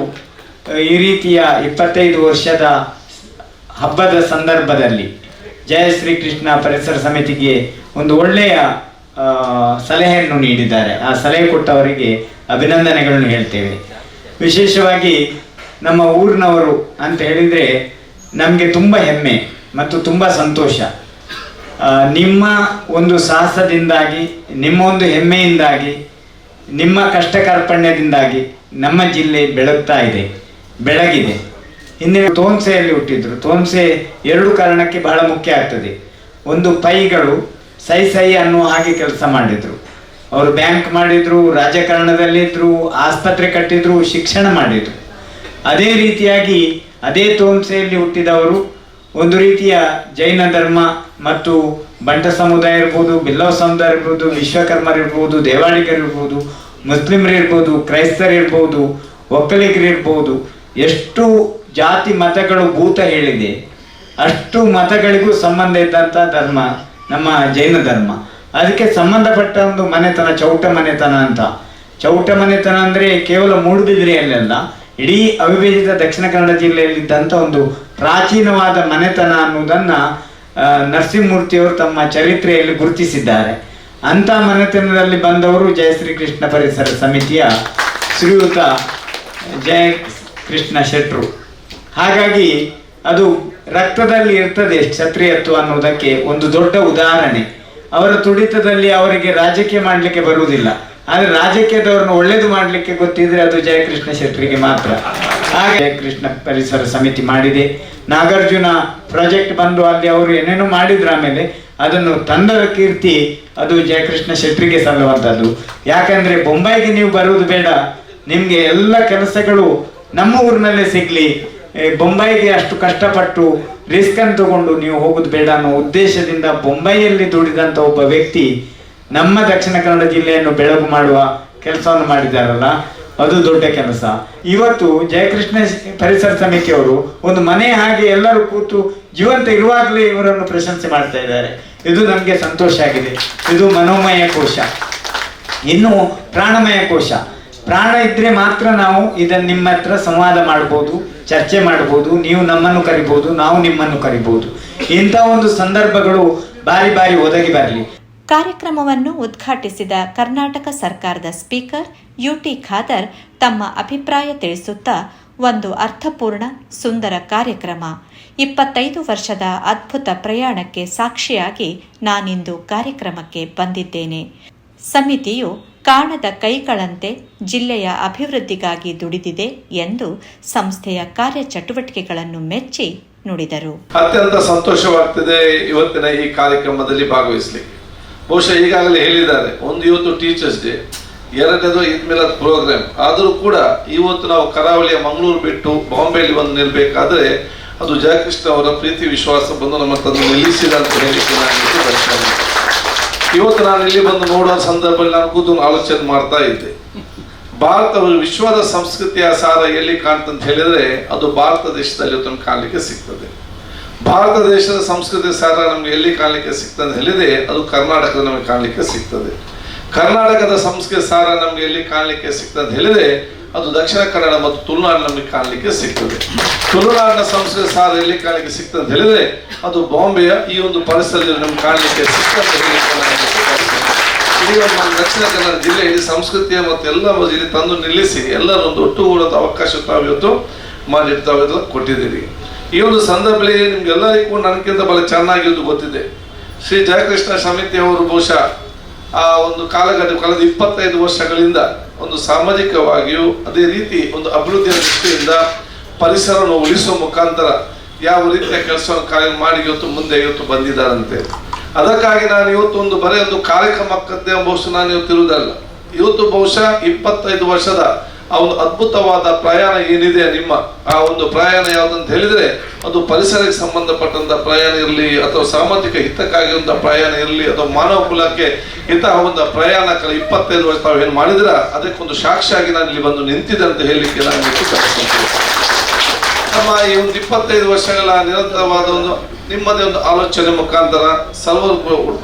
ಈ ರೀತಿಯ 25 ವರ್ಷದ ಹಬ್ಬದ ಸಂದರ್ಭದಲ್ಲಿ ಜಯ ಶ್ರೀ ಕೃಷ್ಣ ಪರಿಸರ ಸಮಿತಿಗೆ ಒಂದು ಒಳ್ಳೆಯ ಸಲಹೆಯನ್ನು ನೀಡಿದ್ದಾರೆ, ಆ ಸಲಹೆ ಕೊಟ್ಟವರಿಗೆ ಅಭಿನಂದನೆಗಳನ್ನು ಹೇಳ್ತೇವೆ. ವಿಶೇಷವಾಗಿ ನಮ್ಮ ಊರಿನವರು ಅಂತ ಹೇಳಿದರೆ ನಮಗೆ ತುಂಬ ಹೆಮ್ಮೆ ಮತ್ತು ತುಂಬ ಸಂತೋಷ. ನಿಮ್ಮ ಒಂದು ಸಾಹಸದಿಂದಾಗಿ, ನಿಮ್ಮ ಒಂದು ಹೆಮ್ಮೆಯಿಂದಾಗಿ, ನಿಮ್ಮ ಕಷ್ಟ ಕಾರ್ಪಣ್ಯದಿಂದಾಗಿ ನಮ್ಮ ಜಿಲ್ಲೆ ಬೆಳಗಿದೆ. ಹಿಂದಿನ ತೋನ್ಸೆಯಲ್ಲಿ ಹುಟ್ಟಿದ್ರು. ತೋನ್ಸೆ 2 ಕಾರಣಕ್ಕೆ ಬಹಳ ಮುಖ್ಯ ಆಗ್ತದೆ. ಒಂದು ಪೈಗಳು ಸೈ ಅನ್ನುವ ಹಾಗೆ ಕೆಲಸ ಮಾಡಿದರು. ಅವರು ಬ್ಯಾಂಕ್ ಮಾಡಿದರು, ರಾಜಕಾರಣದಲ್ಲಿದ್ದರು, ಆಸ್ಪತ್ರೆ ಕಟ್ಟಿದ್ರು, ಶಿಕ್ಷಣ ಮಾಡಿದರು. ಅದೇ ರೀತಿಯಾಗಿ ಅದೇ ತೋನ್ಸೆಯಲ್ಲಿ ಹುಟ್ಟಿದವರು ಒಂದು ರೀತಿಯ ಜೈನ ಧರ್ಮ ಮತ್ತು ಬಂಟ ಸಮುದಾಯ ಇರ್ಬೋದು, ಬಿಲ್ಲವ ಸಮುದಾಯ ಇರ್ಬೋದು, ವಿಶ್ವಕರ್ಮರಿರ್ಬೋದು, ದೇವಾಳಿಗರಿರ್ಬೋದು, ಮುಸ್ಲಿಮರಿರ್ಬೋದು, ಕ್ರೈಸ್ತರಿರ್ಬೋದು, ಒಕ್ಕಲಿಗರಿರ್ಬೋದು, ಎಷ್ಟು ಜಾತಿ ಮತಗಳು ಭೂತ ಹೇಳಿದೆ ಅಷ್ಟು ಮತಗಳಿಗೂ ಸಂಬಂಧ ಇದ್ದಂಥ ಧರ್ಮ ನಮ್ಮ ಜೈನ ಧರ್ಮ. ಅದಕ್ಕೆ ಸಂಬಂಧಪಟ್ಟ ಒಂದು ಮನೆತನ ಚೌಟ ಮನೆತನ ಅಂತ. ಚೌಟ ಮನೆತನ ಅಂದರೆ ಕೇವಲ ಮೂಡುಬಿದಿರೆಯಲ್ಲ, ಇಡೀ ಅವಿಭಜಿತ ದಕ್ಷಿಣ ಕನ್ನಡ ಜಿಲ್ಲೆಯಲ್ಲಿದ್ದಂಥ ಒಂದು ಪ್ರಾಚೀನವಾದ ಮನೆತನ ಅನ್ನುವುದನ್ನು ನರಸಿಂಹಮೂರ್ತಿಯವರು ತಮ್ಮ ಚರಿತ್ರೆಯಲ್ಲಿ ಗುರುತಿಸಿದ್ದಾರೆ. ಅಂಥ ಮನೆತನದಲ್ಲಿ ಬಂದವರು ಜಯ ಶ್ರೀ ಕೃಷ್ಣ ಪರಿಸರ ಸಮಿತಿಯ ಶ್ರೀಯುತ ಜಯ ಕೃಷ್ಣ ಶೆಟ್ರು. ಹಾಗಾಗಿ ಅದು ರಕ್ತದಲ್ಲಿ ಇರ್ತದೆ ಕ್ಷತ್ರಿಯತ್ವ ಅನ್ನೋದಕ್ಕೆ ಒಂದು ದೊಡ್ಡ ಉದಾಹರಣೆ. ಅವರ ತುಡಿತದಲ್ಲಿ ಅವರಿಗೆ ರಾಜಕೀಯ ಮಾಡಲಿಕ್ಕೆ ಬರುವುದಿಲ್ಲ, ಆದರೆ ರಾಜಕೀಯದವ್ರನ್ನ ಒಳ್ಳೇದು ಮಾಡಲಿಕ್ಕೆ ಗೊತ್ತಿದ್ರೆ ಅದು ಜಯಕೃಷ್ಣ ಶೆಟ್ಟರಿಗೆ ಮಾತ್ರ. ಹಾಗೆ ಜಯಕೃಷ್ಣ ಪರಿಸರ ಸಮಿತಿ ಮಾಡಿದೆ. ನಾಗಾರ್ಜುನ ಪ್ರಾಜೆಕ್ಟ್ ಬಂದು ಅಲ್ಲಿ ಅವರು ಏನೇನೋ ಮಾಡಿದ್ರು, ಆಮೇಲೆ ಅದನ್ನು ತಂದದ ಕೀರ್ತಿ ಅದು ಜಯಕೃಷ್ಣ ಶೆಟ್ಟರಿಗೆ ಸಲ್ಲುವಂಥದ್ದು. ಯಾಕಂದರೆ ಬೊಂಬೈಗೆ ನೀವು ಬರುವುದು ಬೇಡ, ನಿಮಗೆ ಎಲ್ಲ ಕೆಲಸಗಳು ನಮ್ಮ ಊರಿನಲ್ಲೇ ಸಿಗಲಿ, ಬೊಂಬೈಗೆ ಅಷ್ಟು ಕಷ್ಟಪಟ್ಟು ರಿಸ್ಕ್ ಅನ್ನು ತಗೊಂಡು ನೀವು ಹೋಗೋದು ಬೇಡ ಅನ್ನೋ ಉದ್ದೇಶದಿಂದ ಬೊಂಬೈಯಲ್ಲಿ ದುಡಿದಂಥ ಒಬ್ಬ ವ್ಯಕ್ತಿ ನಮ್ಮ ದಕ್ಷಿಣ ಕನ್ನಡ ಜಿಲ್ಲೆಯನ್ನು ಬೆಳಗು ಮಾಡುವ ಕೆಲಸವನ್ನು ಮಾಡಿದ್ದಾರಲ್ಲ, ಅದು ದೊಡ್ಡ ಕೆಲಸ. ಇವತ್ತು ಜಯಕೃಷ್ಣ ಪರಿಸರ ಸಮಿತಿಯವರು ಒಂದು ಮನೆ ಹಾಗೆ ಎಲ್ಲರೂ ಕೂತು ಜೀವಂತ ಇರುವಾಗಲೇ ಇವರನ್ನು ಪ್ರಶಂಸೆ ಮಾಡ್ತಾ ಇದ್ದಾರೆ. ಇದು ನಮಗೆ ಸಂತೋಷ ಆಗಿದೆ. ಇದು ಮನೋಮಯ ಕೋಶ. ಇನ್ನು ಪ್ರಾಣಮಯ ಕೋಶ. ಪ್ರಾಣ ಇದ್ರೆ ಮಾತ್ರ ನಾವು ಇದನ್ನು ನಿಮ್ಮ ಹತ್ರ ಸಂವಾದ ಮಾಡ್ಬೋದು, ಚರ್ಚೆ ಮಾಡ್ಬೋದು, ನೀವು ನಮ್ಮನ್ನು ಕರಿಬೋದು, ನಾವು ನಿಮ್ಮನ್ನು ಕರಿಬೋದು. ಇಂಥ ಒಂದು ಸಂದರ್ಭಗಳು ಬಾರಿ ಬಾರಿ ಒದಗಿ ಬರಲಿ. ಕಾರ್ಯಕ್ರಮವನ್ನು ಉದ್ಘಾಟಿಸಿದ ಕರ್ನಾಟಕ ಸರ್ಕಾರದ ಸ್ಪೀಕರ್ ಯುಟಿ ಖಾದರ್ ತಮ್ಮ ಅಭಿಪ್ರಾಯ ತಿಳಿಸುತ್ತಾ, ಒಂದು ಅರ್ಥಪೂರ್ಣ ಸುಂದರ ಕಾರ್ಯಕ್ರಮ, 25 ವರ್ಷದ ಅದ್ಭುತ ಪ್ರಯಾಣಕ್ಕೆ ಸಾಕ್ಷಿಯಾಗಿ ನಾನಿಂದು ಕಾರ್ಯಕ್ರಮಕ್ಕೆ ಬಂದಿದ್ದೇನೆ. ಸಮಿತಿಯು ಕಾಣದ ಕೈಗಳಂತೆ ಜಿಲ್ಲೆಯ ಅಭಿವೃದ್ಧಿಗಾಗಿ ದುಡಿದಿದೆ ಎಂದು ಸಂಸ್ಥೆಯ ಕಾರ್ಯಚಟುವಟಿಕೆಗಳನ್ನು ಮೆಚ್ಚಿ ನುಡಿದರು. ಅತ್ಯಂತ ಸಂತೋಷವಾಗ್ತಿದೆ ಇವತ್ತಿನ ಈ ಕಾರ್ಯಕ್ರಮದಲ್ಲಿ ಭಾಗವಹಿಸಲಿಕ್ಕೆ. ಬಹುಶಃ ಈಗಾಗಲೇ ಹೇಳಿದ್ದಾರೆ, ಒಂದು ಇವತ್ತು ಟೀಚರ್ಸ್ ಡೇ, ಎರಡನೇದು ಈದ್ ಮಿಲಾದ್ ಪ್ರೋಗ್ರಾಮ್. ಆದರೂ ಕೂಡ ಇವತ್ತು ನಾವು ಕರಾವಳಿಯ ಮಂಗಳೂರು ಬಿಟ್ಟು ಬಾಂಬೆಯಲ್ಲಿ ಬಂದು ನಿಲ್ಬೇಕಾದ್ರೆ ಅದು ಜಯಕೃಷ್ಣ ಅವರ ಪ್ರೀತಿ ವಿಶ್ವಾಸ ಬಂದು ನಮ್ಮ ತಂದು ನಿಲ್ಲಿಸಿದ ಅಂತ ಹೇಳಿಕ್ಕೆ ನಾನು ಇವತ್ತು ನಾನು ಇಲ್ಲಿ ಬಂದು ನೋಡುವ ಸಂದರ್ಭದಲ್ಲಿ ನಾನು ಕೂತು ಆಲೋಚನೆ ಮಾಡ್ತಾ ಇದ್ದೆ. ಭಾರತವು ವಿಶ್ವದ ಸಂಸ್ಕೃತಿಯ ಸಾರ ಎಲ್ಲಿ ಕಾಣ್ತಂತ ಹೇಳಿದ್ರೆ ಅದು ಭಾರತ ದೇಶದಲ್ಲಿ ಇವತ್ತು ಕಾಣಲಿಕ್ಕೆ ಸಿಗ್ತದೆ. ಭಾರತ ದೇಶದ ಸಂಸ್ಕೃತಿ ಸಾರ ನಮ್ಗೆ ಎಲ್ಲಿ ಕಾಣಲಿಕ್ಕೆ ಸಿಗ್ತದೆ ಅಂತ ಹೇಳಿದ್ರೆ ಅದು ಕರ್ನಾಟಕದ ನಮಗೆ ಕಾಣಲಿಕ್ಕೆ ಸಿಗ್ತದೆ. ಕರ್ನಾಟಕದ ಸಂಸ್ಕೃತಿ ಸಾರ ನಮ್ಗೆ ಎಲ್ಲಿ ಕಾಣಲಿಕ್ಕೆ ಸಿಗ್ತದೆ ಅಂತ ಹೇಳಿದ್ರೆ ಅದು ದಕ್ಷಿಣ ಕನ್ನಡ ಮತ್ತು ತುಳುನಾಡು ನಮಗೆ ಕಾಣಲಿಕ್ಕೆ ಸಿಗ್ತದೆ. ತುಳುನಾಡಿನ ಸಂಸ್ಕೃತಿ ಸಾರ ಎಲ್ಲಿ ಕಾಣಲಿಕ್ಕೆ ಸಿಗ್ತದೆ ಅಂತ ಹೇಳಿದ್ರೆ ಅದು ಬಾಂಬೆಯ ಈ ಒಂದು ಪರಿಸರದಲ್ಲಿ ನಮ್ಗೆ ಕಾಣಲಿಕ್ಕೆ ಸಿಗ್ತದೆ. ಇಡೀ ನಮ್ಮ ದಕ್ಷಿಣ ಕನ್ನಡ ಜಿಲ್ಲೆ ಇಡೀ ಸಂಸ್ಕೃತಿಯ ಮತ್ತು ಎಲ್ಲ ಇಲ್ಲಿ ತಂದು ನಿಲ್ಲಿಸಿ ಎಲ್ಲರೂ ಒಂದು ಒಟ್ಟುಗೂಡೋದು ಅವಕಾಶ ತಾವು ಇವತ್ತು ಮಾಡಿರ್ತಾವೆ ಕೊಟ್ಟಿದ್ದೀವಿ. ಈ ಒಂದು ಸಂದರ್ಭದಲ್ಲಿ ನಿಮ್ಗೆಲ್ಲರಿಗೂ ನನಗಿಂತ ಬಹಳ ಚೆನ್ನಾಗಿದ್ದು ಗೊತ್ತಿದೆ. ಶ್ರೀ ಜಯಕೃಷ್ಣ ಸಮಿತಿಯವರು ಬಹುಶಃ ಆ ಒಂದು ಕಾಲಘಟ್ಟ ಕಳೆದ 25 ವರ್ಷಗಳಿಂದ ಒಂದು ಸಾಮಾಜಿಕವಾಗಿಯೂ ಅದೇ ರೀತಿ ಒಂದು ಅಭಿವೃದ್ಧಿಯ ದೃಷ್ಟಿಯಿಂದ ಪರಿಸರವನ್ನು ಉಳಿಸುವ ಮುಖಾಂತರ ಯಾವ ರೀತಿಯ ಕೆಲಸವನ್ನು ಕಾರ್ಯ ಮಾಡಿ ಇವತ್ತು ಬಂದಿದ್ದಾರಂತೆ. ಅದಕ್ಕಾಗಿ ನಾನು ಇವತ್ತು ಒಂದು ಬರೀ ಒಂದು ಕಾರ್ಯಕ್ರಮಕ್ಕಂತೆ ಬಹುಶಃ ನಾನು ಇವತ್ತು ಇರುವುದಲ್ಲ. ಇವತ್ತು ಬಹುಶಃ 25 ವರ್ಷದ ಆ ಒಂದು ಅದ್ಭುತವಾದ ಪ್ರಯಾಣ ಏನಿದೆ ನಿಮ್ಮ ಆ ಒಂದು ಪ್ರಯಾಣ ಯಾವುದಂತ ಹೇಳಿದ್ರೆ ಅದು ಪರಿಸರಕ್ಕೆ ಸಂಬಂಧಪಟ್ಟಂತ ಪ್ರಯಾಣ ಇರಲಿ, ಅಥವಾ ಸಾಮಾಜಿಕ ಹಿತಕ್ಕಾಗಿರುವಂತಹ ಪ್ರಯಾಣ ಇರಲಿ, ಅಥವಾ ಮಾನವ ಕುಲಕ್ಕೆ ಹಿತ ಒಂದು ಪ್ರಯಾಣ 25 ವರ್ಷ ತಾವು ಏನು ಮಾಡಿದ್ರ ಅದಕ್ಕೊಂದು ಸಾಕ್ಷಿಯಾಗಿ ನಾನು ಇಲ್ಲಿ ಬಂದು ನಿಂತಿದೆ ಅಂತ ಹೇಳಲಿಕ್ಕೆ ನಾನು ನಮ್ಮ ಈ ಒಂದು 25 ವರ್ಷಗಳ ನಿರಂತರವಾದ ಒಂದು ನಿಮ್ಮದೇ ಒಂದು ಆಲೋಚನೆ ಮುಖಾಂತರ ಸರ್ವರು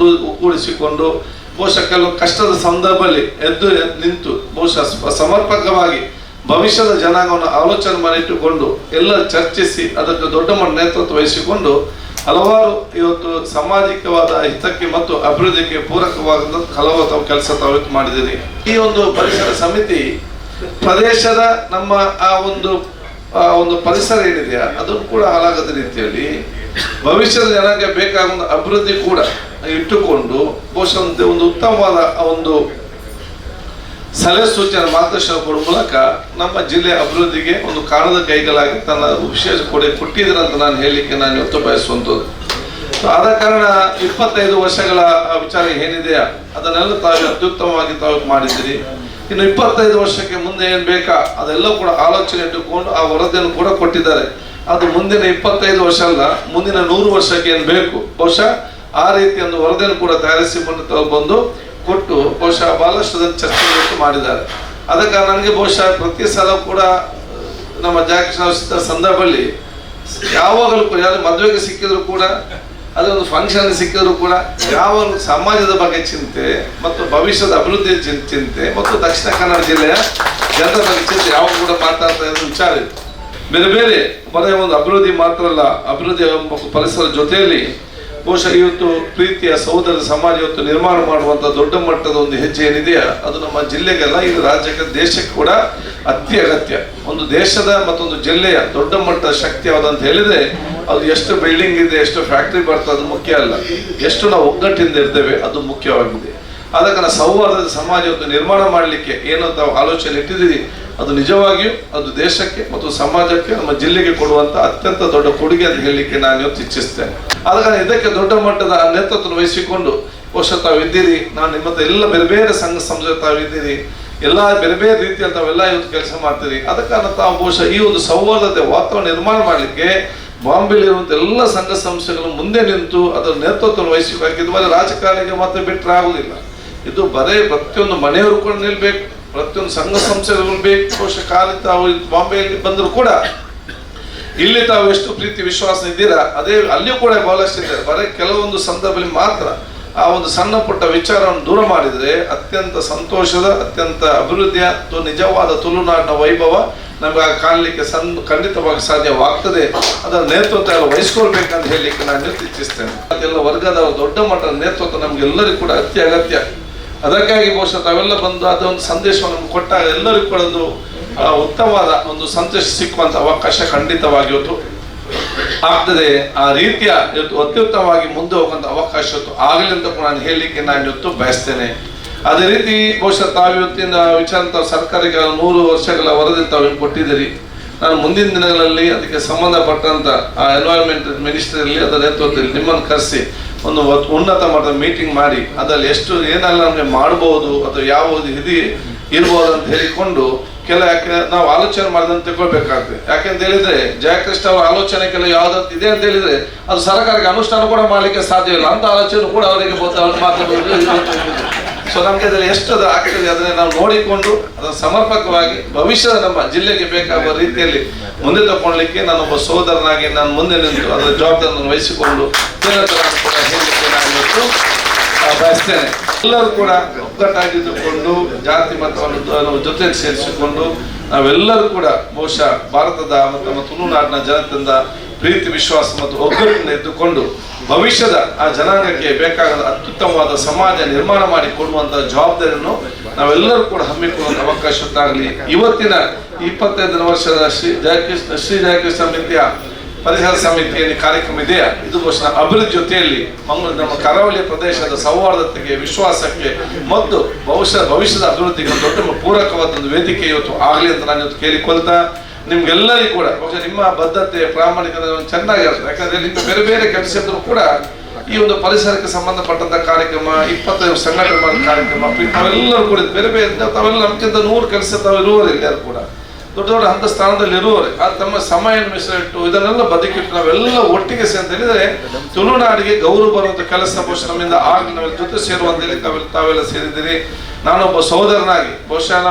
ಒಗ್ಗೂಡಿಸಿಕೊಂಡು ಬಹುಶಃ ಕೆಲವು ಕಷ್ಟದ ಸಂದರ್ಭದಲ್ಲಿ ಎದ್ದು ನಿಂತು ಬಹುಶಃ ಸಮರ್ಪಕವಾಗಿ ಭವಿಷ್ಯದ ಜನಾಂಗವನ್ನು ಆಲೋಚನೆ ಮಾಡಿಟ್ಟುಕೊಂಡು ಎಲ್ಲ ಚರ್ಚಿಸಿ ಅದಕ್ಕೆ ದೊಡ್ಡ ಮಟ್ಟ ನೇತೃತ್ವ ವಹಿಸಿಕೊಂಡು ಹಲವಾರು ಇವತ್ತು ಸಾಮಾಜಿಕವಾದ ಹಿತಕ್ಕೆ ಮತ್ತು ಅಭಿವೃದ್ಧಿಗೆ ಪೂರಕವಾದ ಹಲವು ಕೆಲಸ ತಾವು ಮಾಡಿದ್ದೀರಿ. ಈ ಒಂದು ಪರಿಸರ ಸಮಿತಿ ಪ್ರದೇಶದ ನಮ್ಮ ಆ ಒಂದು ಪರಿಸರ ಏನಿದೆಯಾ ಅದನ್ನು ಕೂಡ ಹಾಳಾಗದ ರೀತಿಯಲ್ಲಿ ಭವಿಷ್ಯದ ಜನಕ್ಕೆ ಬೇಕಾದ ಅಭಿವೃದ್ಧಿ ಕೂಡ ಇಟ್ಟುಕೊಂಡು ಬಹುಶಃ ಒಂದು ಉತ್ತಮವಾದ ಒಂದು ಸಲಹೆ ಸೂಚನೆ ಮಾರ್ಗದರ್ಶನ ಕೊಡುವ ಮೂಲಕ ನಮ್ಮ ಜಿಲ್ಲೆಯ ಅಭಿವೃದ್ಧಿಗೆ ಒಂದು ಕಾರಣದ ಕೈಗಳಾಗಿ ತನ್ನ ವಿಶೇಷ ಕೊಡುಗೆ ಕೊಟ್ಟಿದ್ದೀರ ಅಂತ ನಾನು ಹೇಳಲಿಕ್ಕೆ ನಾನು ಇವತ್ತು ಬಯಸುವಂಥದ್ದು. ಆದ ಕಾರಣ 25 ವರ್ಷಗಳ ವಿಚಾರ ಏನಿದೆಯಾ ಅದನ್ನೆಲ್ಲ ತಾವು ಅತ್ಯುತ್ತಮವಾಗಿ ತಾವು ಮಾಡಿದ್ದೀರಿ. ಇನ್ನು 25 ವರ್ಷಕ್ಕೆ ಮುಂದೆ ಏನ್ ಬೇಕಾ ಅದೆಲ್ಲ ಕೂಡ ಆಲೋಚನೆ ಇಟ್ಟುಕೊಂಡು ಆ ವರದಿಯನ್ನು ಕೂಡ ಕೊಟ್ಟಿದ್ದಾರೆ. ಅದು ಮುಂದಿನ 25 ವರ್ಷ ಅಲ್ಲ, ಮುಂದಿನ 100 ವರ್ಷಕ್ಕೆ ಏನ್ ಬೇಕು ಬಹುಶಃ ಆ ರೀತಿ ಒಂದು ವರದಿಯನ್ನು ಕೂಡ ತಯಾರಿಸಿಕೊಂಡು ಬಂದು ಕೊಟ್ಟು ಬಹುಶಃ ಬಹಳಷ್ಟು ಚರ್ಚೆ ಮಾಡಿದ್ದಾರೆ. ಅದಕ್ಕೆ ನನಗೆ ಬಹುಶಃ ಪ್ರತಿ ಸಲ ಕೂಡ ನಮ್ಮ ಜಾಗೃತ ಸಂದರ್ಭದಲ್ಲಿ ಯಾವಾಗಲೂ ಕೂಡ ಯಾರು ಮದುವೆಗೆ ಸಿಕ್ಕಿದ್ರು ಕೂಡ ಅದೊಂದು ಫಂಕ್ಷನ್ ಸಿಕ್ಕಿದ್ರು ಕೂಡ ಯಾವಾಗ ಸಮಾಜದ ಬಗ್ಗೆ ಚಿಂತೆ ಮತ್ತು ಭವಿಷ್ಯದ ಅಭಿವೃದ್ಧಿ ಚಿಂತೆ ಮತ್ತು ದಕ್ಷಿಣ ಕನ್ನಡ ಜಿಲ್ಲೆಯ ಜನರ ಬಗ್ಗೆ ಚಿಂತೆ ಯಾವಾಗ ಕೂಡ ಮಾತಾಡ್ತಾ ಇರೋ ವಿಚಾರ ಇದೆ. ಬೇರೆ ಬೇರೆ ಬರೀ ಒಂದು ಅಭಿವೃದ್ಧಿ ಮಾತ್ರ ಅಲ್ಲ, ಅಭಿವೃದ್ಧಿ ಪರಿಸರ ಜೊತೆಯಲ್ಲಿ ಬಹುಶಃ ಇವತ್ತು ಪ್ರೀತಿಯ ಸಹೋದರ ಸಮಾಜ ಇವತ್ತು ನಿರ್ಮಾಣ ಮಾಡುವಂತ ದೊಡ್ಡ ಮಟ್ಟದ ಒಂದು ಹೆಜ್ಜೆ ಏನಿದೆಯಾ ಅದು ನಮ್ಮ ಜಿಲ್ಲೆಗೆಲ್ಲ ಇದು ರಾಜ್ಯಕ್ಕೆ ದೇಶಕ್ಕೆ ಕೂಡ ಅತಿ ಅಗತ್ಯ. ಒಂದು ದೇಶದ ಮತ್ತೊಂದು ಜಿಲ್ಲೆಯ ದೊಡ್ಡ ಮಟ್ಟದ ಶಕ್ತಿ ಯಾವುದಂತ ಹೇಳಿದ್ರೆ ಅದು ಎಷ್ಟು ಬಿಲ್ಡಿಂಗ್ ಇದೆ, ಎಷ್ಟು ಫ್ಯಾಕ್ಟ್ರಿ ಬರ್ತದೆ ಅದು ಮುಖ್ಯ ಅಲ್ಲ, ಎಷ್ಟು ನಾವು ಒಗ್ಗಟ್ಟಿಂದ ಇರ್ತೇವೆ ಅದು ಮುಖ್ಯವಾಗಿದೆ. ಅದಕ್ಕೆ ನಾವು ಸೌಹಾರ್ದದ ಸಮಾಜ ಇವತ್ತು ನಿರ್ಮಾಣ ಮಾಡಲಿಕ್ಕೆ ಏನು ತಾವು ಆಲೋಚನೆ ಇಟ್ಟಿದ್ದೀರಿ ಅದು ನಿಜವಾಗಿಯೂ ಅದು ದೇಶಕ್ಕೆ ಮತ್ತು ಸಮಾಜಕ್ಕೆ ನಮ್ಮ ಜಿಲ್ಲೆಗೆ ಕೊಡುವಂತ ಅತ್ಯಂತ ದೊಡ್ಡ ಕೊಡುಗೆ ಅಂತ ಹೇಳಲಿಕ್ಕೆ ನಾನು ಇವತ್ತು ಇಚ್ಛಿಸ್ತೇನೆ. ಆದಾಗ ಇದಕ್ಕೆ ದೊಡ್ಡ ಮಟ್ಟದ ನೇತೃತ್ವ ವಹಿಸಿಕೊಂಡು ಬಹುಶಃ ತಾವು ಇದ್ದೀರಿ. ನಾನು ನಿಮ್ಮ ಎಲ್ಲ ಬೇರೆ ಬೇರೆ ಸಂಘ ಸಂಸ್ಥೆ ತಾವು ಇದ್ದೀರಿ, ಎಲ್ಲ ಬೇರೆ ಬೇರೆ ರೀತಿಯಲ್ಲಿ ತಾವೆಲ್ಲ ಇವತ್ತು ಕೆಲಸ ಮಾಡ್ತೀರಿ. ಅದಕ್ಕಾಗಿ ತಾವು ಬಹುಶಃ ಈ ಒಂದು ಸೌಹಾರ್ದತೆ ವಾತಾವರಣ ನಿರ್ಮಾಣ ಮಾಡಲಿಕ್ಕೆ ಬಾಂಬೆಲಿರುವಂತ ಎಲ್ಲ ಸಂಘ ಸಂಸ್ಥೆಗಳು ಮುಂದೆ ನಿಂತು ಅದರ ನೇತೃತ್ವ ವಹಿಸಬೇಕು. ಇದು ಬರೀ ರಾಜಕಾರಣಿಗೆ ಮಾತ್ರ ಬಿಟ್ಟರೆ ಆಗುದಿಲ್ಲ, ಇದು ಬರೇ ಪ್ರತಿಯೊಂದು ಮನೆಯವರು ಕೂಡ ನಿಲ್ಬೇಕು, ಪ್ರತಿಯೊಂದು ಸಂಘ ಸಂಸ್ಥೆಗಳು ಬೇಕು. ಬಹುಶಃ ಕಾಲ ತಾವು ಬಾಂಬೆಯಲ್ಲಿ ಬಂದರೂ ಕೂಡ ಇಲ್ಲಿ ತಾವು ಎಷ್ಟು ಪ್ರೀತಿ ವಿಶ್ವಾಸ ಇದ್ದೀರಾ ಅದೇ ಅಲ್ಲಿಯೂ ಕೂಡ ಬಹಳಷ್ಟು ಇದ್ದಾರೆ. ಬರೀ ಕೆಲವೊಂದು ಸಂದರ್ಭದಲ್ಲಿ ಮಾತ್ರ ಆ ಒಂದು ಸಣ್ಣ ಪುಟ್ಟ ವಿಚಾರವನ್ನು ದೂರ ಮಾಡಿದರೆ ಅತ್ಯಂತ ಸಂತೋಷದ ಅತ್ಯಂತ ಅಭಿವೃದ್ಧಿಯ ನಿಜವಾದ ತುಳುನಾಡಿನ ವೈಭವ ನಮಗೆ ಕಾಣಲಿಕ್ಕೆ ಖಂಡಿತವಾಗಿ ಸಾಧ್ಯವಾಗ್ತದೆ. ಅದರ ನೇತೃತ್ವ ಎಲ್ಲ ವಹಿಸ್ಕೊಳ್ಬೇಕಂತ ಹೇಳಲಿಕ್ಕೆ ನಾನು ಇಚ್ಛಿಸ್ತೇನೆ. ಅದೆಲ್ಲ ವರ್ಗದ ದೊಡ್ಡ ಮಟ್ಟದ ನೇತೃತ್ವ ನಮ್ಗೆಲ್ಲರಿಗೂ ಕೂಡ ಅತಿ ಅಗತ್ಯ. ಅದಕ್ಕಾಗಿ ಬಹುಶಃ ತಾವೆಲ್ಲ ಬಂದು ಅದೊಂದು ಸಂದೇಶವನ್ನು ಕೊಟ್ಟಾಗ ಎಲ್ಲರಿಗೂ ಕೂಡ ಒಂದು ಉತ್ತಮವಾದ ಒಂದು ಸಂತೋಷ ಸಿಕ್ಕುವಂತ ಅವಕಾಶ ಖಂಡಿತವಾಗಿ ಇವತ್ತು ಆಗ್ತದೆ. ಆ ರೀತಿಯ ಇವತ್ತು ಅತ್ಯುತ್ತಮವಾಗಿ ಮುಂದೆ ಹೋಗುವಂತ ಅವಕಾಶ ಇವತ್ತು ಆಗಲಿ ಅಂತ ಕೂಡ ನಾನು ಹೇಳಲಿಕ್ಕೆ ನಾನು ಇವತ್ತು ಬಯಸ್ತೇನೆ. ಅದೇ ರೀತಿ ಬಹುಶಃ ತಾವು ಇವತ್ತಿನ ವಿಚಾರ ತಾವು ಸರ್ಕಾರಕ್ಕೆ 100 ವರ್ಷಗಳ ವರದಿ ತಾವು ಕೊಟ್ಟಿದ್ದೀರಿ. ನಾನು ಮುಂದಿನ ದಿನಗಳಲ್ಲಿ ಅದಕ್ಕೆ ಸಂಬಂಧಪಟ್ಟಂತ ಆ ಎನ್ವೈರನ್ಮೆಂಟ್ ಮಿನಿಸ್ಟರ್ ಇರಲಿ ಅದರ ನೇತೃತ್ವದಲ್ಲಿ ನಿಮ್ಮನ್ನು ಕರೆಸಿ ಒಂದು ಉನ್ನತ ಮಟ್ಟದ ಮೀಟಿಂಗ್ ಮಾಡಿ ಅದರಲ್ಲಿ ಎಷ್ಟು ಏನೆಲ್ಲ ನಮಗೆ ಮಾಡಬಹುದು ಅಥವಾ ಯಾವುದು ಇದು ಇರ್ಬೋದು ಅಂತ ಹೇಳಿಕೊಂಡು ಯಾಕೆ ನಾವು ಆಲೋಚನೆ ಮಾಡಿದಂತ ತಿಳ್ಕೊಳ್ಬೇಕಾಗ್ತದೆ. ಯಾಕೆಂತ ಹೇಳಿದ್ರೆ ಜಯಕೃಷ್ಣ ಅವರ ಆಲೋಚನೆ ಕೆಲವು ಯಾವ್ದಂತ ಇದೆ ಅಂತ ಹೇಳಿದ್ರೆ ಅದು ಸರ್ಕಾರಕ್ಕೆ ಅನುಷ್ಠಾನ ಕೂಡ ಮಾಡ್ಲಿಕ್ಕೆ ಸಾಧ್ಯವಿಲ್ಲ ಅಂತ ಆಲೋಚನೆ ಕೂಡ ಅವರಿಗೆ ಸೊ ನಮ್ಗೆ ಅದರಲ್ಲಿ ಎಷ್ಟು ಅದು ಆಗ್ತದೆ ಅದನ್ನ ನಾವು ನೋಡಿಕೊಂಡು ಅದನ್ನು ಸಮರ್ಪಕವಾಗಿ ಭವಿಷ್ಯದ ನಮ್ಮ ಜಿಲ್ಲೆಗೆ ಬೇಕಾಗುವ ರೀತಿಯಲ್ಲಿ ಮುಂದೆ ತಗೊಳ್ಲಿಕ್ಕೆ ನಾನೊಬ್ಬ ಸೋದರನಾಗಿ ನಾನು ಮುಂದೆ ನಿಂತು ಅದರ ಜವಾಬ್ದಾರಿಯನ್ನು ವಹಿಸಿಕೊಂಡು ಕೂಡ ಹೇಳಲಿಕ್ಕೆ ನಾನು ಇವತ್ತು ಬಯಸ್ತೇನೆ. ಎಲ್ಲರೂ ಕೂಡ ಒಗ್ಗಟ್ಟಾಗಿದ್ದುಕೊಂಡು ಜಾತಿ ಮತವನ್ನು ಜೊತೆಗೆ ಸೇರಿಸಿಕೊಂಡು ನಾವೆಲ್ಲರೂ ಕೂಡ ಬಹುಶಃ ಭಾರತದ ಮತ್ತು ನಮ್ಮ ತುಳುನಾಡಿನ ಜನತೆಯಿಂದ ಪ್ರೀತಿ ವಿಶ್ವಾಸ ಮತ್ತು ಒಗ್ಗಟ್ಟಿನಿಂದ ಇದ್ದುಕೊಂಡು ಭವಿಷ್ಯದ ಆ ಜನಾಂಗಕ್ಕೆ ಬೇಕಾದ ಅತ್ಯುತ್ತಮವಾದ ಸಮಾಜ ನಿರ್ಮಾಣ ಮಾಡಿ ಕೊಡುವಂತಹ ಜವಾಬ್ದಾರಿಯನ್ನು ನಾವೆಲ್ಲರೂ ಕೂಡ ಹಮ್ಮಿಕೊಳ್ಳುವಂತ ಅವಕಾಶ ಉಂಟಾಗಲಿ. ಇವತ್ತಿನ 25ನೇ ವರ್ಷದ ಶ್ರೀ ಜಯಕೃಷ್ಣ ಸಮಿತಿಯ ಪರಿಸರ ಸಮಿತಿಯಲ್ಲಿ ಕಾರ್ಯಕ್ರಮ ಇದೆಯಾ, ಇದು ಬಹುಶಃ ಅಭಿವೃದ್ಧಿ ಜೊತೆಯಲ್ಲಿ ನಮ್ಮ ಕರಾವಳಿ ಪ್ರದೇಶದ ಸೌಹಾರ್ದತೆಗೆ, ವಿಶ್ವಾಸಕ್ಕೆ ಮತ್ತು ಭವಿಷ್ಯದ ಅಭಿವೃದ್ಧಿಗೆ ಒಂದು ದೊಡ್ಡ ಪೂರಕವಾದ ಒಂದು ವೇದಿಕೆ ಇವತ್ತು ಆಗಲಿ ಅಂತ ನಾನು ಇವತ್ತು ಕೇಳಿಕೊಳ್ತಾ, ನಿಮ್ಗೆಲ್ಲರಿಗೂ ಕೂಡ ಬಹುಶಃ ನಿಮ್ಮ ಬದ್ಧತೆ ಪ್ರಾಮಾಣಿಕತೆ ಚೆನ್ನಾಗಿರುತ್ತೆ. ಯಾಕಂದ್ರೆ ನಿಮ್ಮ ಬೇರೆ ಬೇರೆ ಕೆಲಸ ಇದ್ರೂ ಕೂಡ ಈ ಒಂದು ಪರಿಸರಕ್ಕೆ ಸಂಬಂಧಪಟ್ಟಂತ ಕಾರ್ಯಕ್ರಮ, 25 ಸಂಘಟನೆ ಮಾಡಿದ ಕಾರ್ಯಕ್ರಮ, ತಾವೆಲ್ಲರೂ ಕೂಡ ಬೇರೆ ಬೇರೆ ತಾವೆಲ್ಲ ನಮ್ಗಿಂತ 100 ಕೆಲಸ ತಾವು ಇರುವವರು ಎಲ್ಲರೂ ಕೂಡ ದೊಡ್ಡ ದೊಡ್ಡ ಹಂತ ಸ್ಥಾನದಲ್ಲಿ ಇರುವವರು ತಮ್ಮ ಸಮಯ ಮೀಸಲಿಟ್ಟು ಇದನ್ನೆಲ್ಲ ಬದುಕಿಟ್ಟು ನಾವೆಲ್ಲ ಒಟ್ಟಿಗೆ ಅಂತ ಹೇಳಿದ್ರೆ ತುಳುನಾಡಿಗೆ ಗೌರವ ಬರುವಂತ ಕೆಲಸ ಬಹುಶಃ ನಮ್ಮಿಂದ ಆಗಿ ನಾವೆಲ್ಲ ಜೊತೆ ಸೇರುವಂತೇಳಿ ತಾವೆಲ್ಲ ಸೇರಿದ್ದೀರಿ. ನಾನೊಬ್ಬ ಸಹೋದರನಾಗಿ ಬಹುಶಃ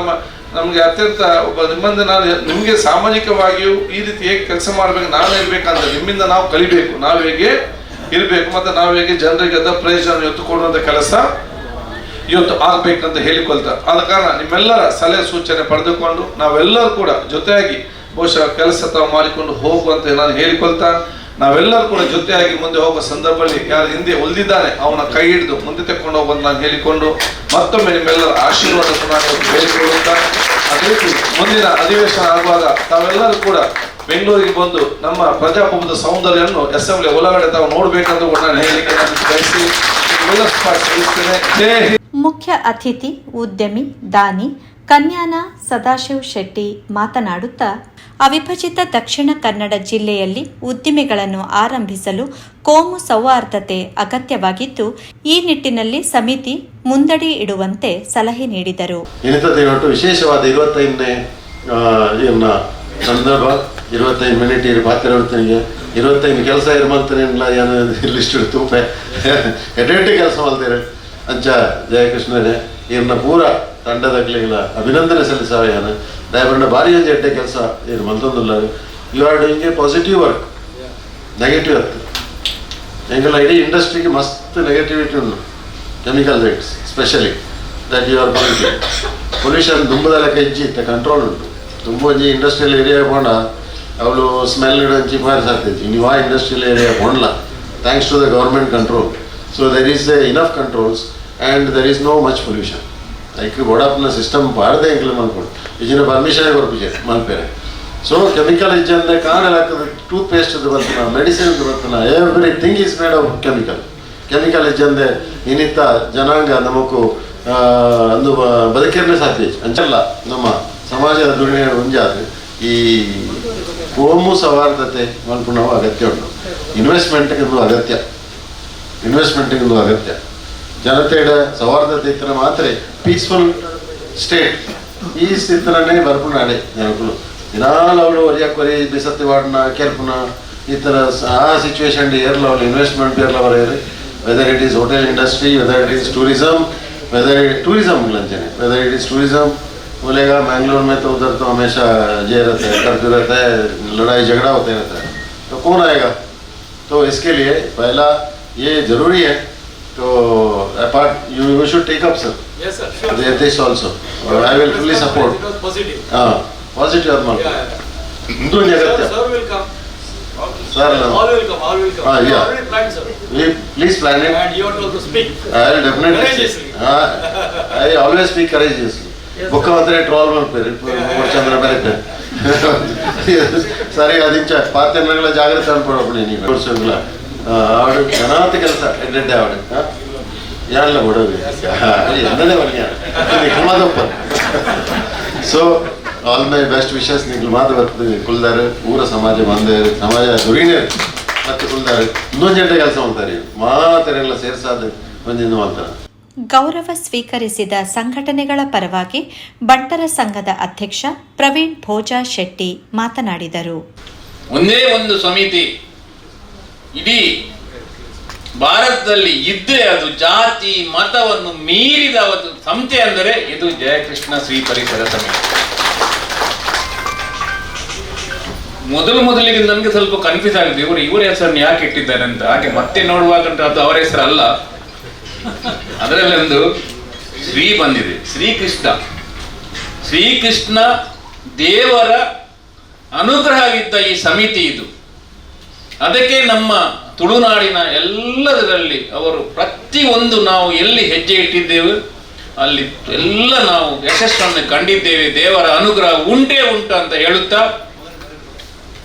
ನಮ್ಗೆ ಅತ್ಯಂತ ಒಬ್ಬ ನಿಮ್ಮಂದ ನಾನು ನಿಮ್ಗೆ ಸಾಮಾಜಿಕವಾಗಿಯೂ ಈ ರೀತಿ ಹೇಗೆ ಕೆಲಸ ಮಾಡ್ಬೇಕು, ನಾನು ಇರ್ಬೇಕಂತ ನಿಮ್ಮಿಂದ ನಾವು ಕಲಿಬೇಕು, ನಾವು ಹೇಗೆ ಇರ್ಬೇಕು ಮತ್ತೆ ನಾವು ಹೇಗೆ ಜನರಿಗೆ ಅದ ಪ್ರಯೋಜನ ಇವತ್ತು ಕೊಡುವಂತ ಕೆಲಸ ಇವತ್ತು ಆಗ್ಬೇಕಂತ ಹೇಳಿಕೊಳ್ತಾ, ಆದ ಕಾರಣ ನಿಮ್ಮೆಲ್ಲರ ಸಲಹೆ ಸೂಚನೆ ಪಡೆದುಕೊಂಡು ನಾವೆಲ್ಲರೂ ಕೂಡ ಜೊತೆಯಾಗಿ ಬಹುಶಃ ಕೆಲಸ ತಾವು ಮಾಡಿಕೊಂಡು ಹೋಗುವಂತೆ ನಾನು ಹೇಳಿಕೊಳ್ತಾ, ನಾವೆಲ್ಲರೂ ಕೂಡ ಜೊತೆಯಾಗಿ ಮುಂದೆ ಹೋಗುವ ಸಂದರ್ಭದಲ್ಲಿ ಯಾರು ಹಿಂದೆ ಉಳಿದಿದ್ದಾನೆ ಅವನ ಕೈ ಹಿಡಿದು ಮುಂದೆ ತೆಕ್ಕೊಂಡು ಹೋಗುವಂತ ನಾನು ಹೇಳಿಕೊಂಡು ಮತ್ತೊಮ್ಮೆ ನಿಮ್ಮೆಲ್ಲರ ಆಶೀರ್ವಾದ ನಾನು ಹೇಳಿಕೊಳ್ಳುತ್ತಾ, ಅದೇ ರೀತಿ ಮುಂದಿನ ಅಧಿವೇಶನ ಆಗುವಾಗ ತಾವೆಲ್ಲರೂ ಕೂಡ ಬೆಂಗಳೂರಿಗೆ ಬಂದು ನಮ್ಮ ಪ್ರಜಾಪ್ರಭುತ್ವದ ಸೌಂದರ್ಯವನ್ನು ಅಸೆಂಬ್ಲಿ ಒಳಗಡೆ ತಾವು ನೋಡ್ಬೇಕಂತ ನಾನು ಹೇಳಿಕೆ ನಾನು ಬಯಸಿ ಮುಖ್ಯ ಅತಿಥಿ ಉದ್ಯಮಿ ದಾನಿ ಕನ್ಯಾನ ಸದಾಶಿವ್ ಶೆಟ್ಟಿ ಮಾತನಾಡುತ್ತಾ, ಅವಿಭಜಿತ ದಕ್ಷಿಣ ಕನ್ನಡ ಜಿಲ್ಲೆಯಲ್ಲಿ ಉದ್ದಿಮೆಗಳನ್ನು ಆರಂಭಿಸಲು ಕೋಮು ಸೌಹಾರ್ದತೆ ಅಗತ್ಯವಾಗಿದ್ದು, ಈ ನಿಟ್ಟಿನಲ್ಲಿ ಸಮಿತಿ ಮುಂದಡಿ ಇಡುವಂತೆ ಸಲಹೆ ನೀಡಿದರು. ವಿಶೇಷವಾದ 25ನೇ ಸಂದರ್ಭ 25 ಮಿನಿಟ್ ಇರು ಪಾತ್ರನಿಗೆ 25 ಕೆಲಸ ಇರ್ಮಲ್ತಾನೆಲ್ಲ ಏನು ಲಿಸ್ಟ್ ತೂಪೆ ಎಡೆಂಟು ಕೆಲಸ ಮಾಡ್ತಾರೆ ಅಂಚ ಜಯಕೃಷ್ಣನೇ ಇವ್ರನ್ನ ಪೂರ ತಂಡದಾಗಲಿಲ್ಲ ಅಭಿನಂದನೆ ಸಲ್ಲಿಸವೇನು ದಯವಿಟ್ಟು ಭಾರಿ ಒಂದು ಎಡ್ಡೆ ಕೆಲಸ ಇರು ಮಲ್ತೊಂದಿಲ್ಲ. You are doing a positive work, negative ಅರ್ಥ ಎಂಗೆಲ್ಲ ಇಡೀ ಇಂಡಸ್ಟ್ರಿಗೆ ಮಸ್ತ್ ನೆಗೆಟಿವಿಟಿ ಉಂಟು. Chemical rates specially that you are pollution ದುಂಬದ ಲೆಕ್ಕ ಇಜ್ಜಿತ್ತೆ ಕಂಟ್ರೋಲ್ ಉಂಟು. ತುಂಬ ಒಂಜಿ ಇಂಡಸ್ಟ್ರಿಯಲ್ ಏರಿಯಾ ಪೋಂಡ ಅವಳು ಸ್ಮೆಲ್ ಇಡೋಂಚಿ ಬಾರಿ ಸಾಧ್ಯತೆ ನೀವು ಆ ಇಂಡಸ್ಟ್ರಿಯಲ್ ಏರಿಯಾ ಪೋಂಡ್ಲ thanks to the government control. So there is enough controls and there is no much pollution. Like ಬೋಡಪ್ನ ಸಿಸ್ಟಮ್ ಬಾರದೆ ಎಂಕ್ಲೆ ಮಲ್ಕೊಂಡು ಇಜಿನ ಪರ್ಮಿಷನ್ ಕೊರ್ಪಿಜೆ ಮಲ್ಪೇರೆ. ಸೊ ಕೆಮಿಕಲ್ ಇಜ್ಜಂದ್ರೆ ಕಾಣಲ್ ಹಾಕಿದ್ರೆ ಟೂತ್ ಪೇಸ್ಟ್ ಬರ್ತಾನ, ಮೆಡಿಸಿನ್ ಬರ್ತಾನ, everything is made of chemical. Chemical ಇಜ್ಜಂದೆ ಇನ್ನಿತ್ತ ಜನಾಂಗ ನಮಗೂ ಅಂದು ಬದುಕಿರಲೇ ಸಾಧ್ಯ ಅಂಚಲ್ಲ. ನಮ್ಮ ಸಮಾಜದ ದುಡಿಮೆ ಮುಂಜಾದ್ರೆ ಈ ಕೋಮು ಸೌಹಾರ್ದತೆ ಮಲ್ಪ ನಾವು ಅಗತ್ಯ ಉಂಟು. ಇನ್ವೆಸ್ಟ್ಮೆಂಟ್ಗೊಂದು ಅಗತ್ಯ ಜನತೆಯ ಸೌಹಾರ್ದತೆ ಇತರ ಮಾತ್ರ ಪೀಸ್ಫುಲ್ ಸ್ಟೇಟ್ ಈ ಸ್ಥಿತರನ್ನೇ ಬರ್ಪುನಾಡೆ ಜನಗಳು ದಿನಾಲು ಅವಳು ಒರಿಯಾಕೊರಿ ಬಿಸತ್ತಿ ವಾಡ್ನ ಕೆಲ್ಪುನ ಈ ಥರ ಆ ಸಿಚುವೇಶನ್ ಏರ್ಲ ಅವಳು ಇನ್ವೆಸ್ಟ್ಮೆಂಟ್ ಏರ್ಲ ಬರೆಯಿರಿ. Whether it is hotel industry, whether it is tourism, whether it is tourism बोलेगा मैंगलोर में तो उधर तो हमेशा ये रहता है, कर्फ्यू रहता है, लड़ाई झगड़ा होते रहता है, तो कौन आएगा? तो इसके लिए पहला ये जरूरी है. तो apart you should take up sir this also, I will fully support. हाँ पॉजिटिव आत्मा Sir, all will come. Yeah. Please plan it. And you want to speak. I will definitely. Courageously. I always speak courageously. Book ಮಾತ್ರ trawl ಮಾಡ್ತಾರೆ ಚಂದ್ರ ಬರುತ್ತೆ. ಸರಿ ಅದಿಂಚ ಪಾತ್ರೆಗಳ ಜಾಗ್ರತೆ ಅನ್ಕೊಡಪ್ಪಣಿ ನೀವು ವರ್ಷಗಳ ಆಡು ಅನಾಥ ಕೆಲಸ ಎಡ್ಡೆ ಆಡು ಯಾರಲ್ಲ ಕೊಡೋದು ಎಂದನೇ ಬನ್ನಿ Madappa. So all my best wishes ನಿಂಗೆ ಮಾತು ಬರ್ತದೆ ಕುಲ್ದಾರೆ ಪೂರ ಸಮಾಜ ಬಂದೇರು ಸಮಾಜ ದುಡಿನೇರು ಮತ್ತೆ ಕುಲ್ದಾರೆ ಇನ್ನೊಂದು ಗಂಟೆ ಕೆಲಸ ಮಾಡ್ತಾರೆ ಮಾತೆಲ್ಲ ಸೇರ್ಸಾದ ಒಂದಿನ ಮಾಡ್ತಾರೆ. ಗೌರವ ಸ್ವೀಕರಿಸಿದ ಸಂಘಟನೆಗಳ ಪರವಾಗಿ ಬಂಟರ ಸಂಘದ ಅಧ್ಯಕ್ಷ ಪ್ರವೀಣ್ ಭೋಜಾ ಶೆಟ್ಟಿ ಮಾತನಾಡಿದರು. ಒಂದೇ ಒಂದು ಸಮಿತಿ ಇಡೀ ಭಾರತದಲ್ಲಿ ಇದ್ದೇ ಅದು ಜಾತಿ ಮತವನ್ನು ಮೀರಿದ ಒಂದು ಸಂಸ್ಥೆ ಅಂದರೆ ಇದು ಜಯಕೃಷ್ಣ ಶ್ರೀ ಪರಿಸರ ಸಮಿತಿ. ಮೊದಲಿಗೆ ನಮಗೆ ಸ್ವಲ್ಪ ಕನ್ಫ್ಯೂಸ್ ಆಗಿದೆ, ಇವರ ಹೆಸರನ್ನು ಯಾಕೆ ಇಟ್ಟಿದ್ದಾರೆ ಅಂತ. ಹಾಗೆ ಮತ್ತೆ ನೋಡುವಾಗ ಅದು ಅವರ ಹೆಸರಲ್ಲ, ಅದರಲ್ಲಿ ಒಂದು ಶ್ರೀ ಬಂದಿದೆ. ಶ್ರೀಕೃಷ್ಣ ದೇವರ ಅನುಗ್ರಹವಿದ್ದ ಈ ಸಮಿತಿ ಇದು. ಅದಕ್ಕೆ ನಮ್ಮ ತುಳುನಾಡಿನ ಎಲ್ಲದರಲ್ಲಿ ಅವರು ಪ್ರತಿಯೊಂದು ನಾವು ಎಲ್ಲಿ ಹೆಜ್ಜೆ ಇಟ್ಟಿದ್ದೇವೆ ಅಲ್ಲಿ ಎಲ್ಲ ನಾವು ಯಶಸ್ಸನ್ನು ಕಂಡಿದ್ದೇವೆ. ದೇವರ ಅನುಗ್ರಹ ಉಂಟು ಅಂತ ಹೇಳುತ್ತಾ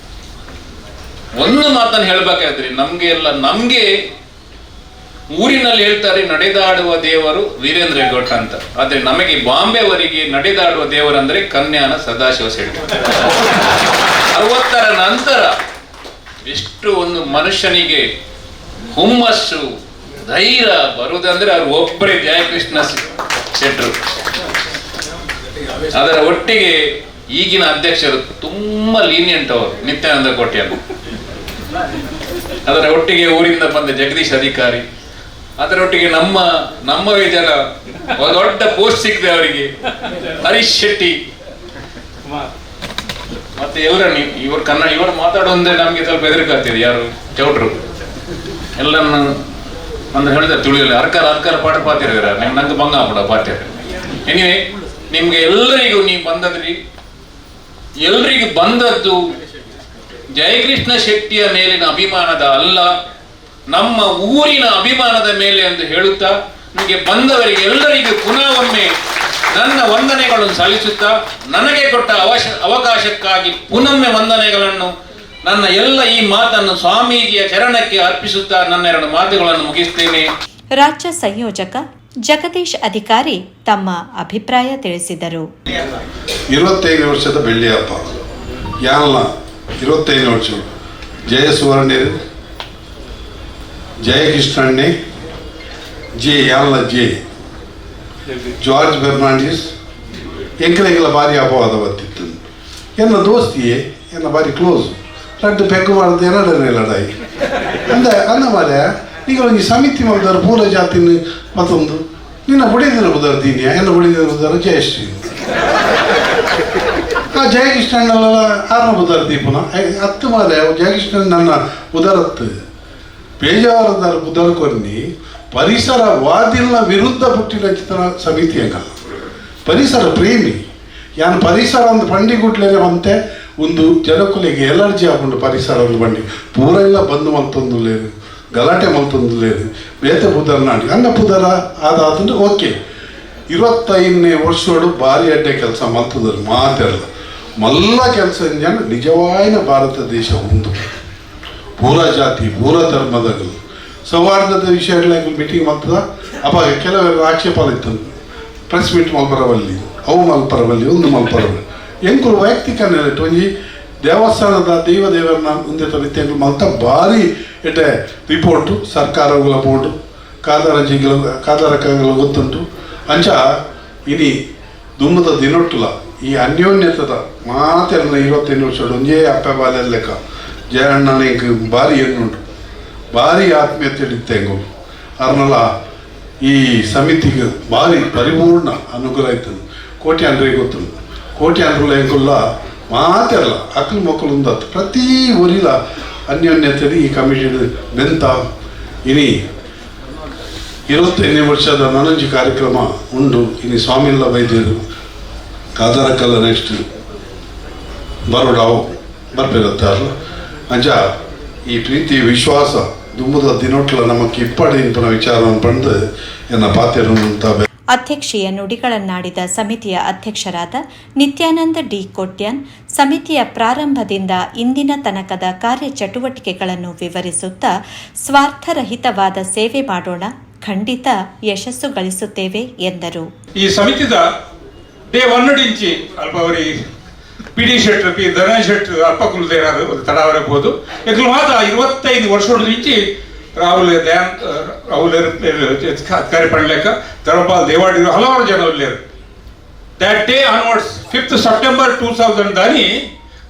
ಒಂದು ಮಾತನ್ನು ಹೇಳ್ಬೇಕಾದ್ರೆ ನಮ್ಗೆ ಊರಿನಲ್ಲಿ ಹೇಳ್ತಾರೆ ನಡೆದಾಡುವ ದೇವರು ವೀರೇಂದ್ರ ಹೆಗ್ಗೋಟ ಅಂತ. ಆದ್ರೆ ನಮಗೆ ಬಾಂಬೆವರಿಗೆ ನಡೆದಾಡುವ ದೇವರಂದ್ರೆ ಕನ್ಯಾನ ಸದಾಶಿವ ಶೆಟ್ಟಿ. 60ರ ನಂತರ ಎಷ್ಟು ಒಂದು ಮನುಷ್ಯನಿಗೆ ಹುಮ್ಮಸ್ಸು ಧೈರ್ಯ ಬರುವುದಂದ್ರೆ ಅವ್ರು ಒಬ್ಬರೇ ಜಯಕೃಷ್ಣ ಶೆಟ್ರು. ಅದರ ಒಟ್ಟಿಗೆ ಈಗಿನ ಅಧ್ಯಕ್ಷರು ತುಂಬಾ ಲೀನಿಯಂಟ್ ಅವರು, ನಿತ್ಯಾನಂದ ಕೋಟ್ಯಾನ್. ಅದರ ಒಟ್ಟಿಗೆ ಊರಿಂದ ಬಂದ ಜಗದೀಶ್ ಅಧಿಕಾರಿ, ಅದರೊಟ್ಟಿಗೆ ನಮ್ಮವೇ ಜನ ದೊಡ್ಡ ಪೋಸ್ಟ್ ಸಿಕ್ಕಿದೆ ಅವರಿಗೆ, ಹರೀಶ್ ಶೆಟ್ಟಿ. ಮತ್ತೆ ಇವರು ಮಾತಾಡೋಂದ್ರೆ ನಮ್ಗೆ ಸ್ವಲ್ಪ ಹೆದರಿಕಾಗ್ತಿದೆ. ಯಾರು ಚೌಟ್ರು ಎಲ್ಲನ್ನು ಅಂದ್ರೆ ಹೇಳಿದ್ರೆ ತುಳಿಯಲ್ಲ ಅರ್ಕಾರ ಪಾಠ ಪಾತಿರ ನಂಗೆ ಭಂಗ ಆಗ್ಬಿಡ ಪಾಠ್ಯ. ಎನಿವೆ ನಿಮ್ಗೆ ಎಲ್ಲರಿಗೂ ನೀವು ಬಂದದ್ರಿ, ಎಲ್ರಿಗೂ ಬಂದದ್ದು ಜಯಕೃಷ್ಣ ಶೆಟ್ಟಿಯ ಮೇಲಿನ ಅಭಿಮಾನದ ಅಲ್ಲ, ನಮ್ಮ ಊರಿನ ಅಭಿಮಾನದ ಮೇಲೆ ಎಂದು ಹೇಳುತ್ತಾ ನಿಮಗೆ ಬಂದವರಿಗೆ ಎಲ್ಲರಿಗೂ ಪುನಃ ಒಮ್ಮೆ ನನ್ನ ವಂದನೆಗಳನ್ನು ಸಲ್ಲಿಸುತ್ತಾ ನನಗೆ ಕೊಟ್ಟ ಅವಕಾಶಕ್ಕಾಗಿ ಪುನೊಮ್ಮೆ ವಂದನೆಗಳನ್ನು ನನ್ನ ಎಲ್ಲ ಈ ಮಾತನ್ನು ಸ್ವಾಮೀಜಿಯ ಚರಣಕ್ಕೆ ಅರ್ಪಿಸುತ್ತಾ ನನ್ನ 2 ಮಾತುಗಳನ್ನು ಮುಗಿಸ್ತೇನೆ. ರಾಜ್ಯ ಸಂಯೋಜಕ ಜಗದೀಶ್ ಅಧಿಕಾರಿ ತಮ್ಮ ಅಭಿಪ್ರಾಯ ತಿಳಿಸಿದರು. 25 ವರ್ಷದ ಬೆಳ್ಳಿ ಹಬ್ಬ ಯಾನಲ್ಲ 25 ವರ್ಷ ಜಯಸುವರ್ಣರು ಜಯಕೃಷ್ಣಣ್ಣೆ ಜೆ ಯಾನಲ್ಲ ಜೆ ಜಾರ್ಜ್ ಬೆರ್ನಾಂಡಿಸ್ ಎಂಕಲೆಗೆಲ್ಲ ಭಾರಿ ಅಪವಾದ ಬರ್ತಿತ್ತು. ಎನ್ನ ದೋಸ್ತಿಯೇ ಎನ್ನ ಭಾರಿ ಕ್ಲೋಸ್ ರಡ್ಡು ಪೆಗ್ಗು ಮಾಡಿದ ಎರಡನೇ ಲಡಾಯಿ ಅಂದ ಮಾರ್ಯ ಈಗ ಒಂದು ಸಮಿತಿ ಮಾಡಿದಾರೆ ಪೂರ ಜಾತಿನ ಮತ್ತೊಂದು ನಿನ್ನ ಬುಡಿದಿನ ಬುಧರ ದೀನಿಯ ಎನ್ನ ಬುಡಿದಿನ ಬುಧರ ಜಯಶ್ರೀ ಆ ಜಯಕೃಷ್ಣನ್ನೆಲ್ಲ 6ನೇ ಬುಧರ ದೀಪನ 10 ಮಾರ್ಯ ಜಯಕೃಷ್ಣನ್ ನನ್ನ ಉದರತ್ತು ಬೇಜಾರದ ಬುಧರ ಕೊರ್ನಿ ಪರಿಸರ ವಾದಿನ ವಿರುದ್ಧ ಪುಟ್ಟಿನ ಚಿತ್ರ ಸಮಿತಿ ಹಂಗಲ್ಲ, ಪರಿಸರ ಪ್ರೇಮಿ ಯಾನು ಪರಿಸರ ಒಂದು ಪಂಡಿಗುಡ್ಲೇನೆ ಬಂತೆ ಒಂದು ಜನಕ್ಕೂಲಿಗೆ ಎಲರ್ಜಿ ಹಾಕೊಂಡು ಪರಿಸರ ಒಂದು ಬಂಡಿ ಪೂರ ಎಲ್ಲ ಬಂದು ಮಲ್ತೊಂದು ಲೇರು ಗಲಾಟೆ ಮಲ್ತೊಂದು ಲೇರು ಬೇತೆ ಪುದರ ನಾಡಿ ಅನ್ನ ಪುದರ ಆದಾತಂದ್ರೆ ಓಕೆ 25ನೇ ವರ್ಷೋಡು ಭಾರಿ ಅಡ್ಡೆ ಕೆಲಸ ಮಲ್ತದ್ರು ಮಾತೆಲ್ಲ ಮಲ್ಲ ಕೆಲಸ ಜನ ನಿಜವಾಯಿನ ಭಾರತ ದೇಶ ಒಂದು ಪೂರ ಜಾತಿ ಪೂರ ಧರ್ಮದಗಳು ಸೌಹಾರ್ದದ ವಿಷಯಗಳ ಮೀಟಿಂಗ್ ಮಾಡ್ತದ ಅವಾಗ ಕೆಲವೆಲ್ಲ ಆಕ್ಷೇಪ ಇತ್ತು. ಪ್ರೆಸ್ ಮೀಟ್ ಮಲ್ಪರವಲ್ಲಿ ಅವು ಮಲ್ಪರವಲ್ಲಿ ಒಂದು ಮಲ್ಪರವಲ್ಲಿ ಎಂಕುಲು ವೈಯಕ್ತಿಕ ನೆಲೆಟ್ಟು ಒಂಜಿ ದೇವಸ್ಥಾನದ ದೇವರನ್ನ ಮುಂದೆ ರೀತಿಯಲ್ಲಿ ಮಲ್ತ ಭಾರಿ ಎಟೆ ರಿಪೋರ್ಟು ಸರ್ಕಾರಗಳ ಬೋರ್ಡು ಕಾದಾರಕಗಳು ಗೊತ್ತುಂಟು ಅಂಚ ಇನಿ ದುಮ್ಮದ ದಿನೊಟ್ಟುಲ ಈ ಅನ್ಯೋನ್ಯತದ ಮಾತೆಲ್ಲ 25 ವರ್ಷ ಒಂಜೇ ಅಪ್ಪ ಬಾಲ್ಯ ಲೆಕ್ಕ ಜಯಣ್ಣನ ಭಾರಿ ಎನ್ನುಂಟು ಭಾರಿ ಆತ್ಮೀಯತೆ ಇಡ್ತೆಂಗು ಅವ್ರನ್ನೆಲ್ಲ ಈ ಸಮಿತಿಗೆ ಭಾರಿ ಪರಿಪೂರ್ಣ ಅನುಗ್ರಹ ಇರ್ತದೆ. ಕೋಟ್ಯಾಂಡ್ರಿಗೆ ಗೊತ್ತುಂಟು ಕೋಟ್ಯಾಂಡ್ರಲ್ಲ ಹೆಂಗುಲ್ಲ ಮಾತೆಲ್ಲ ಅಕ್ಕಲು ಮಕ್ಕಳು ಒಂದತ್ತು ಪ್ರತಿ ಊರಿಲ ಅನ್ಯೋನ್ಯತೆ ಈ ಕಮಿಟಿ ಬೆಂತ ಇನಿ 25ನೇ ವರ್ಷದ ನನಂಜಿ ಕಾರ್ಯಕ್ರಮ ಉಂಡು ಇನಿ ಸ್ವಾಮಿಲ್ಲ ವೈದ್ಯರು ಕಾದಾರಕ್ಕಲ್ಲ ನೆಕ್ಸ್ಟ್ ಬರೋಡಾವು ಬರ್ಬೇಕತ್ತಾರಲ್ಲ ಅಂಚ ಈ ಪ್ರೀತಿ ವಿಶ್ವಾಸ ದುಮ್ಮದ ದಿನೊಟ್ಲ ನಮಕ್ಕೆ ಇಪ್ಪಡಿ ಇಂಪನ ವಿಚಾರವನ್ನು ಪಡೆದು ಎನ್ನ ಪಾತ್ಯರು ಅಂತ ಅಧ್ಯಕ್ಷೀಯ ನುಡಿಗಳನ್ನಾಡಿದ ಸಮಿತಿಯ ಅಧ್ಯಕ್ಷರಾದ ನಿತ್ಯಾನಂದ ಡಿ ಕೋಟ್ಯಾನ್ ಸಮಿತಿಯ ಪ್ರಾರಂಭದಿಂದ ಇಂದಿನ ತನಕದ ಕಾರ್ಯಚಟುವಟಿಕೆಗಳನ್ನು ವಿವರಿಸುತ್ತಾ ಸ್ವಾರ್ಥರಹಿತವಾದ ಸೇವೆ ಮಾಡೋಣ, ಖಂಡಿತ ಯಶಸ್ಸು ಗಳಿಸುತ್ತೇವೆ ಎಂದರು. ಈ ಸಮಿತಿದ ಡೇ 1 నుంచి ಅಲ್ಪವರಿ ಪಿ ಡಿ ಶೆಟ್ರು ಪಿ ಧನಂಜಯ ಶೆಟ್ರು ಅಲ್ಪ ಕುಲದೇರಾರು ಒಂದು ತಡವರಬಹುದು ಎಗ್ಲು ಮಾತ 25 ವರ್ಷದ నుంచి ರಾಹುಲ್ ಅಧಿಕಾರಿ ಪಡ್ಲೇಕ ಧರ್ಮಪಾಲ್ ದೇವಾಡಿರು ಹಲವಾರು ಜನ ಉಳ್ಳೇರು. That day onwards 5th September 2000 ದಾನಿ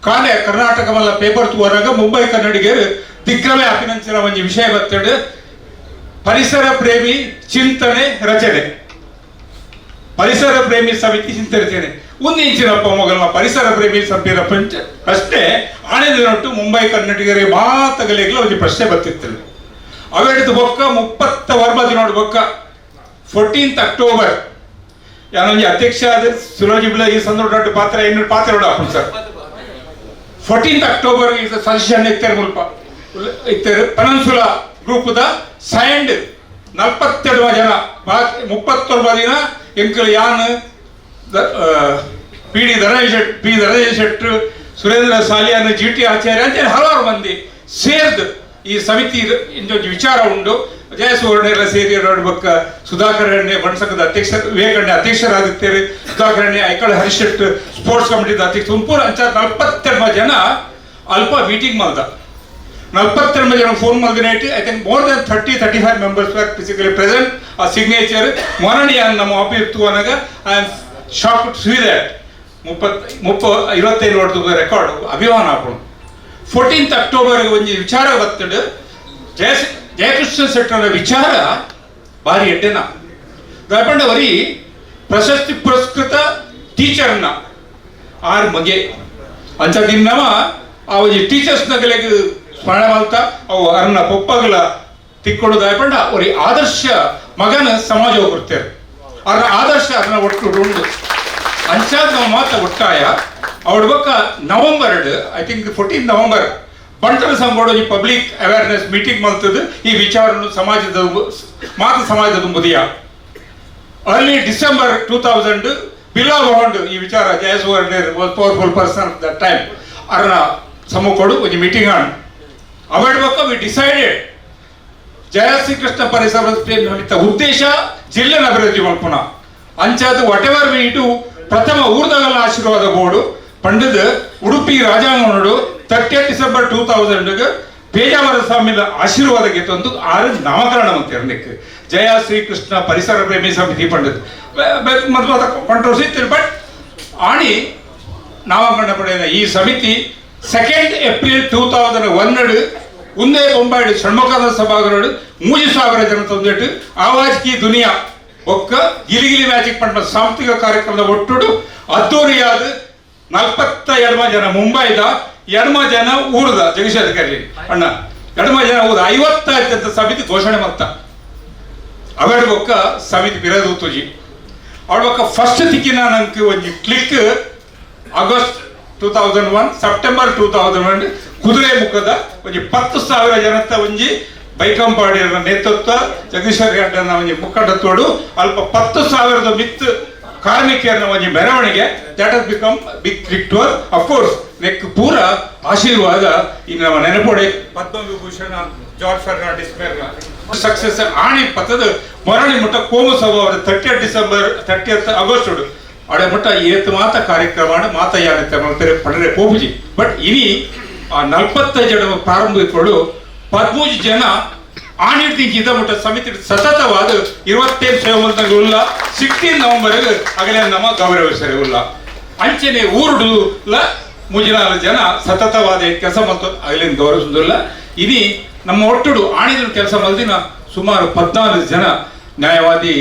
ಕಾಲೆ ಕರ್ನಾಟಕ ಮಲ್ಲ ಪೇಪರ್ ತೂವರಾಗ ಮುಂಬೈ ಕನ್ನಡಿಗರು ದಿಗ್ಗಮೆ ಅಭಿನಂದಿಸಿದ ಒಂದು ವಿಷಯ ಬರ್ತಡೆ ಪರಿಸರ ಪ್ರೇಮಿ ಚಿಂತನೆ ರಚನೆ. ಪರಿಸರ ಪ್ರೇಮಿ ಸಮಿತಿ ಚಿಂತನೆ ಒಂದು ಇಂಚಿನಪ್ಪ ಮೊಗಲ್ನ ಪರಿಸರ ಪ್ರೇಮಿ ಸಭ್ಯರ ಪ್ರಶ್ನೆ ಆಣೆದಿನೊಟ್ಟು ಮುಂಬೈ ಕನ್ನಡಿಗರಿಗೆ ಮಾತಗಲಿಗೆ ಒಂದು ಪ್ರಶ್ನೆ ಬರ್ತಿತ್ತು. ಅವೆಡ್ದು ಬೊಕ್ಕ 30 ವರ್ಮದಿ ನೋಡಿ ಬೊಕ್ಕ 14th ಅಕ್ಟೋಬರ್ ಯಾನೊಂದು ಅಧ್ಯಕ್ಷ ಆದ ಸುಲೋಜಿಬಿಳ ಈ ಸಂದರ್ಭ ಪಾತ್ರ ಇನ್ನೊಂದು ಪಾತ್ರ ಹಾಕೊಂಡು ಸರ್ 14th ಅಕ್ಟೋಬರ್ ಈ ಸಜೆಷನ್ ಇತ್ತೇರು ಮುಲ್ಪ ಇತ್ತೇರು ಪೆನನ್ಸುಲಾ ಗ್ರೂಪ್ದ ಸೈಂಡ್ 42 ಜನ 39 ದಿನ ಎಂಕಲ್ ಯಾನ್ ಪಿ ಧನಂಜಯ ಶೆಟ್ರು ಸುರೇಂದ್ರ ಸಾಲಿಯಾನ GT ಆಚಾರ್ಯ ಅಂತೇಳಿ ಹಲವಾರು ಮಂದಿ ಸೇರ್ದು ಈ ಸಮಿತಿ ಇಂದೊಂದು ವಿಚಾರ ಉಂಡು. ಜಯಸುವರ್ಣ ಸೇರಿ ನೋಡ್ಬೇಕ ಸುಧಾಕರಣ್ಯ ಬಣ್ಸಕದ ಅಧ್ಯಕ್ಷ ವಿವೇಕಣ್ಣ ಅಧ್ಯಕ್ಷರಾಗುತ್ತೇವೆ, ಸುಧಾಕರಣ್ಯ ಐಕಳ ಹರಿಶೆಟ್ ಸ್ಪೋರ್ಟ್ಸ್ ಕಮಿಟಿದ ಅಧ್ಯಕ್ಷ ತುಮಕೂರು ಅಂಚ 42 ಜನ ಅಲ್ಪ ಮೀಟಿಂಗ್ ಮಾಡ್ದ. 42 ಜನ ಫೋನ್ ಮಾಡಿದ. I think more than 30-35 members were physically present. ಆ ಸಿಗ್ನೇಚರ್ ಮೊರಣಿಯ ನಮ್ಮ ಆಫೀಸ್ ಅನ್ನಾಗ I am shock to see that 25 ವರ್ಷದ ರೆಕಾರ್ಡ್ ಅಭಿಮಾನ ಹಾಕೊಂಡು 14th ಅಕ್ಟೋಬರ್ ಒಂದು ವಿಚಾರ ಬರ್ತದೆ. ಜಯಕೃಷ್ಣ ಶೆಟ್ಟರ ವಿಚಾರ ಭಾರಿ ಎಡ್ಡೆನ ದಯಪಂಡವರಿ ಪ್ರಶಸ್ತಿ ಪುರಸ್ಕೃತ ಟೀಚರ್ನ 6 ಮಗೆ ಅಂಚದಿನ್ನವ ಆ ಒಂದು ಟೀಚರ್ಸ್ನ ಗಲೆಗೆ ಸ್ಮರಣೆ ಮಾಡ್ತಾ ಅವು ಅರ್ನ ಪೊಪ್ಪಗಲ ತಿಕ್ಕೊಂಡು ದಯಪಂಡ ಅವ್ರಿಗೆ ಆದರ್ಶ ಮಗನ ಸಮಾಜ ಕೊಡ್ತಾರೆ. ಅವ್ರ ಆದರ್ಶ ಅದನ್ನ ಒಟ್ಟು ಉಂಡು ಅಂಚಾದ ನಾವು ಮಾತ್ರ ಒಟ್ಟಾಯ ಅವಳ ಬಕ್ಕ ನವೆಂಬರ್ ಐ ಥಿಂಕ್ 14 ನವೆಂಬರ್ ಬಂಟರ ಸಂಗೋಡ ಈ ಪಬ್ಲಿಕ್ ಅವೇರ್ನೆಸ್ ಮೀಟಿಂಗ್ ಮಾಡ್ತದೆ. ಈ ವಿಚಾರವನ್ನು ಸಮಾಜದ ಮಾತು ಸಮಾಜದ ಮುದಿಯ ಅರ್ಲಿ ಡಿಸೆಂಬರ್ 2000 ಬಿಲಾ ಬಹೊಂಡು ಈ ವಿಚಾರ Jayasuvarna was powerful person at that time ಅರ್ನ ಸಮೂಹಡು ಒಂದು ಮೀಟಿಂಗ್ ಆನ್ ಅವಳ ಬಕ್ಕ ವಿ ಡಿಸೈಡೆಡ್ ಜಯ ಶ್ರೀಕೃಷ್ಣ ಪರಿಸರ ನಿಮಿತ್ತ ಉದ್ದೇಶ ಜಿಲ್ಲೆನ ಅಭಿವೃದ್ಧಿ ಮಾಡ್ಕೋಣ ಅಂಚಾದ ವಾಟ್ ಎವರ್ ವಿ ಡು ಪ್ರಥಮ ಊರ್ದಾಗಲ್ಲ ಆಶೀರ್ವಾದ ಬೋರ್ಡು ಪಂಡದ ಉಡುಪಿ ರಾಜಾಂಗಣಡು 30 ಡಿಸೆಂಬರ್ 2000 ಪೇಜಾವರ ಸ್ವಾಮಿಯ ಆಶೀರ್ವಾದಕ್ಕೆ ತಂದು 6 ನಾಮಕರಣ ಮಂತ್ರಿ ಜಯ ಶ್ರೀಕೃಷ್ಣ ಪರಿಸರ ಪ್ರೇಮಿ ಸಮಿತಿ ಪಂಡದ ಕಾಂಟ್ರವರ್ಸಿ ಇತ್ತು. ಬಟ್ ಆಣಿ ನಾಮಕರಣ ಪಡೆದ ಈ ಸಮಿತಿ 2 ಏಪ್ರಿಲ್ 2001 ಉಂದೇ ಬೊಂಬಾಯಿ ಷಣ್ಮುಖದ ಸಭಾಗರು 3000 ಜನ ತಂದಿಟ್ಟು ಆವಾಜ್ ಕಿ ದುನಿಯಾ ಒಕ್ಕ ಗಿಲಿಗಿಲಿ ಮ್ಯಾಜಿಕ್ ಪಂಡ ಸಾಂಸ್ಕೃತಿಕ ಕಾರ್ಯಕ್ರಮದ ಒಟ್ಟುಡು ಅದ್ದೂರಿಯಾದ 42 ಜನ ಮುಂಬೈದ 2 ಜನ ಊರದ ಜಗದೀಶಾಧಿಕಾರಿ ಅಣ್ಣ 2 ಜನ ಊದ 55 ಸಮಿತಿ ಘೋಷಣೆ ಮಾಡ್ತಾ ಅವಳ ಬೊಕ್ಕ ಸಮಿತಿ ಬಿರದು ತುಜಿ ಅವಳ ಬೊಕ್ಕ ಫಸ್ಟ್ ತಿಕ್ಕಿನ ನಂಗೆ ಒಂದು ಕ್ಲಿಕ್ ಆಗಸ್ಟ್ 2001 ಸೆಪ್ಟೆಂಬರ್ 2001 ಕುದುರೆ ಮುಖದ ಒಂದು 10,000 ಜನತ ಒಂಜಿ ಬೈಕಂಪಾಡಿಯರ ನೇತೃತ್ವ ಜಗದೀಶ್ವರ ಗಡ್ಡನ ಒಂದು ಮುಖಂಡತ್ವಡು ಅಲ್ಪ 10,000 ಮಿತ್ ಕಾರ್ಮಿಕರನ್ನ ಒಂದು ಮೆರವಣಿಗೆ that has become big victor. Of course ನೆಕ್ ಪೂರ ಆಶೀರ್ವಾದ ಇನ್ನು ನಮ್ಮ ನೆನಪೊಡೆ ಪದ್ಮವಿಭೂಷಣ ಜಾರ್ಜ್ ಫರ್ನಾಂಡಿಸ್ ಮೇರ್ನ ಸಕ್ಸಸ್ ಆಣಿ ಪತ್ತದ ಮೊರಣಿ ಮುಟ್ಟ ಕೋಮು ಸಭಾ 30 ಡಿಸೆಂಬರ್ 30th ಆಗಸ್ಟ್ ಅಡೆ ಮುಟ್ಟ ಏತ್ ಮಾತ ಕಾರ್ಯಕ್ರಮ ಮಾತ ಯಾನತೆ ಮಾಡ್ತಾರೆ ಪಡರೆ ಪೋಪುಜಿ. ಬಟ್ ಇನಿ ಆ 45 ಜನ ಪ್ರಾರಂಭಿಕರು 13 ಜನ ಆಣಿಡ್ತಿಂಚಿದ ಮುಟ್ಟ ಸಮಿತಿ ಸತತವಾದ 27 ಸೇವಮಂತಗಳು ಉಲ್ಲ 16 ನವೆಂಬರ್ ಅಗಲೇ ನಮ್ಮ ಗೌರವಿಸರೆ ಉಲ್ಲ ಅಂಚನೆ ಊರುಡುಲ 34 ಜನ ಸತತವಾದ ಕೆಲಸ ಮತ್ತು ಅಗಲಿನ ಗೌರವಿಸುವುದಿಲ್ಲ. ಇನಿ ನಮ್ಮ ಒಟ್ಟುಡು ಆಣಿದ್ರು ಕೆಲಸ ಮಲ್ದಿನ ಸುಮಾರು 14 ಜನ ನ್ಯಾಯವಾದಿ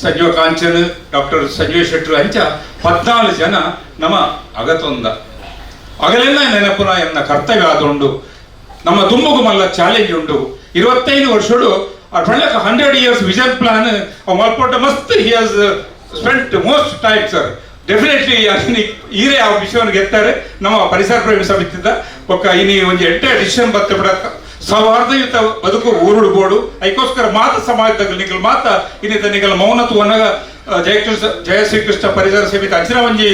ಸಂಜೀವ ಕಾಂಚನ್ ಡಾಕ್ಟರ್ ಸಂಜೀವ್ ಶೆಟ್ಟರು ಅಂಚ 14 ಜನ ನಮ್ಮ ಅಗತೊಂದ ಅಗಲೆಲ್ಲ ನೆನಪುನ ಎನ್ನ ಕರ್ತವ್ಯ ಆದುಂಡು ನಮ್ಮ ತುಂಬುಗು ಮಲ್ಲ ಚಾಲೆಂಜ್ ಉಂಡು 25 ವರ್ಷಡು ಫ್ರೆಂಡ್ಲಕ 100 years ವಿಷನ್ ಪ್ಲಾನ್ ಮಲ್ಪೊಟ್ಟ ಮಸ್ತ್ he has spent most time sir definitely ಈರೇ ಆ ವಿಷಯವನ್ನು ಗೆತ್ತಾರೆ ನಮ್ಮ ಪರಿಸರ ಪ್ರೇಮಿ ಸಮಿತಿಯಿಂದ ಒಕ್ಕ ಇನಿ ಒಂದು 8 ಡಿಸಿಷನ್ ಬತ್ತೆ ಬಿಡಕ್ಕ ಸೌಹಾರ್ದಯುತ ಬದುಕು ಊರುಡ್ಬೋಡು ಐಕೋಸ್ಕರ ಮಾತ ಸಮಾಜದಾಗ ನಿಗಲ್ ಮಾತ ಇನ್ನಿತ ನಿಗಲ್ ಮೌನತ್ವನಾಗ ಜಯ ಶ್ರೀಕೃಷ್ಣ ಪರಿಸರ ಸಮಿತಿ ಅಂಚಿನ ಒಂಜಿ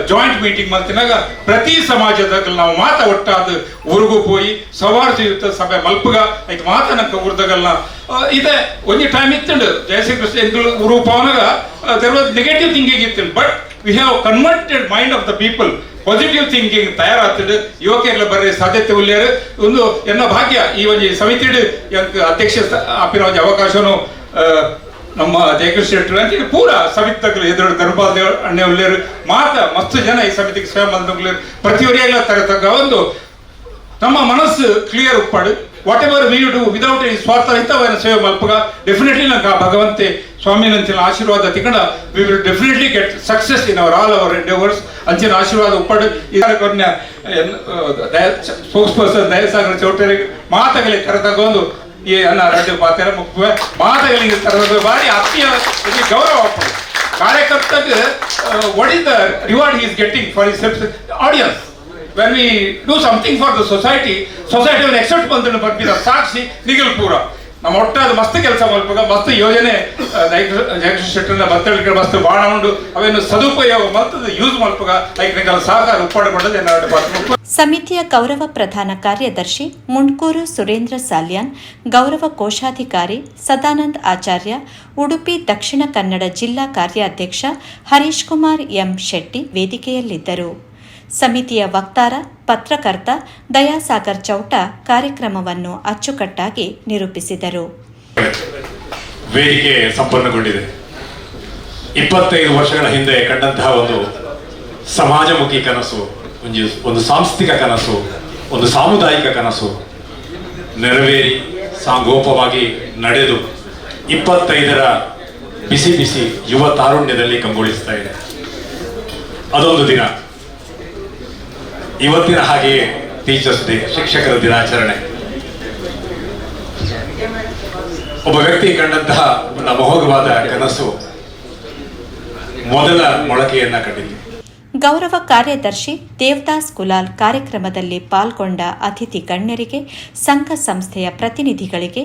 ಜಾಯಿಂಟ್ ಮೀಟಿಂಗ್ ಮಾಡ್ತಿನಾಗ ಪ್ರತಿ ಸಮಾಜದಾಗ ನಾವು ಮಾತ ಒಟ್ಟಾದ ಊರಿಗೂ ಪೋಯಿ ಸೌಹಾರ್ದಯುತ ಸಭೆ ಮಲ್ಪಗ ಐಕ್ ಮಾತನಕ್ಕ ಊರ್ದಾಗಲ್ಲ ಇದೆ ಒಂಜಿ ಟೈಮ್ ಇತ್ತಂಡು ಜಯ ಶ್ರೀಕೃಷ್ಣ ಎಂಗಳು ಊರು ಪವನಾಗ ದೆರ್ ವಾಸ್ ನೆಗೆಟಿವ್ ಥಿಂಕಿಂಗ್ ಇತ್ತು. But we have converted mind of the people positive thinking ತಯಾರಾಗ್ತದೆ. ಯುವಕರೆಲ್ಲ ಬರ್ರೆ ಸಾಧ್ಯತೆ ಉಳ್ಳೇರು ಒಂದು ಎನ್ನ ಭಾಗ್ಯ ಈ ಒಂದು ಸಮಿತಿ ಅಧ್ಯಕ್ಷ ಅಪ್ಪಿನ ಒಂದು ಅವಕಾಶನು ನಮ್ಮ ಜಯಕೃಷ್ಣ ಶೆಟ್ಟರು ಅಂತ ಪೂರ ಸಮಿತಿಗಳು ಎದುರು ಗರ್ಭಾದ ಅಣ್ಣೆ ಉಳ್ಳೇರು ಮಾತ ಮಸ್ತ್ ಜನ ಈ ಸಮಿತಿಗೆ ಸೇವೆ ಮಾಡಿದ್ರು ಪ್ರತಿಯೊರೆಲ್ಲ ತರತಕ್ಕ ಒಂದು ನಮ್ಮ ಮನಸ್ಸು ಕ್ಲಿಯರ್ ಉಪ್ಪಾಡು whatever we do without any ಸ್ವಾರ್ಥರಹಿತವಾದ ಸೇವೆ ಮಲ್ಪಗ ಡೆಫಿನೆಟ್ಲಿ ನಂಗೆ ಆ ಭಗವಂತೆ ಸ್ವಾಮಿನಂಚಿನ ಆಶೀರ್ವಾದ ತಿಕ್ಕಂಡ we will definitely get success in our all our endeavours ಅಂಚಿನ ಆಶೀರ್ವಾದ ಉಪ್ಪಾಡು ಇದನ್ನ ಸ್ಪೋಕ್ಸ್ ಪರ್ಸನ್ ದಯಸಾಗರ ಚೌಟರಿಗೆ ಮಾತಗಲಿ ಕರೆತಗೊಂಡು ಈ ಅನ್ನ ರಾಜ್ಯ ಪಾತ್ರ ಮುಖ್ಯ ಮಾತಗಳಿಗೆ ತರದ ಬಾರಿ ಆತ್ಮೀಯ ಗೌರವ ಹಾಕೊಂಡು ಕಾರ್ಯಕರ್ತಗೆ what is the reward he is getting for his audience. When we do something for the society will accept ಬಂದನು ಬರ್ಬಿದ ಸಾಕ್ಷಿ ನಿಗಲ್ ಪೂರ ನಮ್ಮ ಒಟ್ಟಾದ ಮಸ್ತ್ ಕೆಲಸ ಮಲ್ಪಗ ಮಸ್ತ್ ಯೋಜನೆ ಜಯಕೃಷ್ಣ ಶೆಟ್ಟರ್ನ ಬತ್ತಳಿಕೆ ಮಸ್ತ್ ಬಾಣ ಉಂಡು ಅವೇನು ಸದುಪಯೋಗ ಮಲ್ತದ ಯೂಸ್ ಮಲ್ಪಗ ಐಕ್ನಿಕಲ್ ಸಹಕಾರ ಉಪ್ಪಾಡಿಕೊಂಡದ್ದು ಎನ್ನ ಸಮಿತಿಯ ಗೌರವ ಪ್ರಧಾನ ಕಾರ್ಯದರ್ಶಿ ಮುಂಡ್ಕೂರು ಸುರೇಂದ್ರ ಸಾಲ್ಯಾನ್, ಗೌರವ ಕೋಶಾಧಿಕಾರಿ ಸದಾನಂದ್ ಆಚಾರ್ಯ, ಉಡುಪಿ ದಕ್ಷಿಣ ಕನ್ನಡ ಜಿಲ್ಲಾ ಕಾರ್ಯಾಧ್ಯಕ್ಷ ಹರೀಶ್ ಕುಮಾರ್ ಎಂ ಶೆಟ್ಟಿ ವೇದಿಕೆಯಲ್ಲಿದ್ದರು. ಸಮಿತಿಯ ವಕ್ತಾರ ಪತ್ರಕರ್ತ ದಯಾಸಾಗರ್ ಚೌಟ ಕಾರ್ಯಕ್ರಮವನ್ನು ಅಚ್ಚುಕಟ್ಟಾಗಿ ನಿರೂಪಿಸಿದರು. ವೇದಿಕೆ ಸಂಪನ್ನಗೊಂಡಿದೆ. 25 ವರ್ಷಗಳ ಹಿಂದೆ ಕಂಡಂತಹ ಒಂದು ಸಮಾಜಮುಖಿ ಕನಸು, ಒಂದು ಸಾಂಸ್ಥಿಕ ಕನಸು, ಒಂದು ಸಾಮುದಾಯಿಕ ಕನಸು ನೆರವೇರಿ ಸಾಂಗೋಪವಾಗಿ ನಡೆದು 25ರ ಬಿಸಿ ಬಿಸಿ ಯುವ ತಾರುಣ್ಯದಲ್ಲಿ ಕಂಗೊಳಿಸ್ತಾ ಇದೆ. ಅದೊಂದು ದಿನ. ಇವತ್ತಿನ ಹಾಗೆಯೇ ಟೀಚರ್ಸ್ ಡೇ, ಶಿಕ್ಷಕರ ದಿನಾಚರಣೆ. ಒಬ್ಬ ವ್ಯಕ್ತಿ ಕಂಡಂತಹ ಒಂದು ಅಮೋಘವಾದ ಕನಸು ಮೊದಲ ಮೊಳಕೆಯನ್ನ ಕಂಡಿದೆ. ಗೌರವ ಕಾರ್ಯದರ್ಶಿ ದೇವದಾಸ್ ಕುಲಾಲ್ ಕಾರ್ಯಕ್ರಮದಲ್ಲಿ ಪಾಲ್ಗೊಂಡ ಅತಿಥಿ ಗಣ್ಯರಿಗೆ, ಸಂಘ ಸಂಸ್ಥೆಯ ಪ್ರತಿನಿಧಿಗಳಿಗೆ,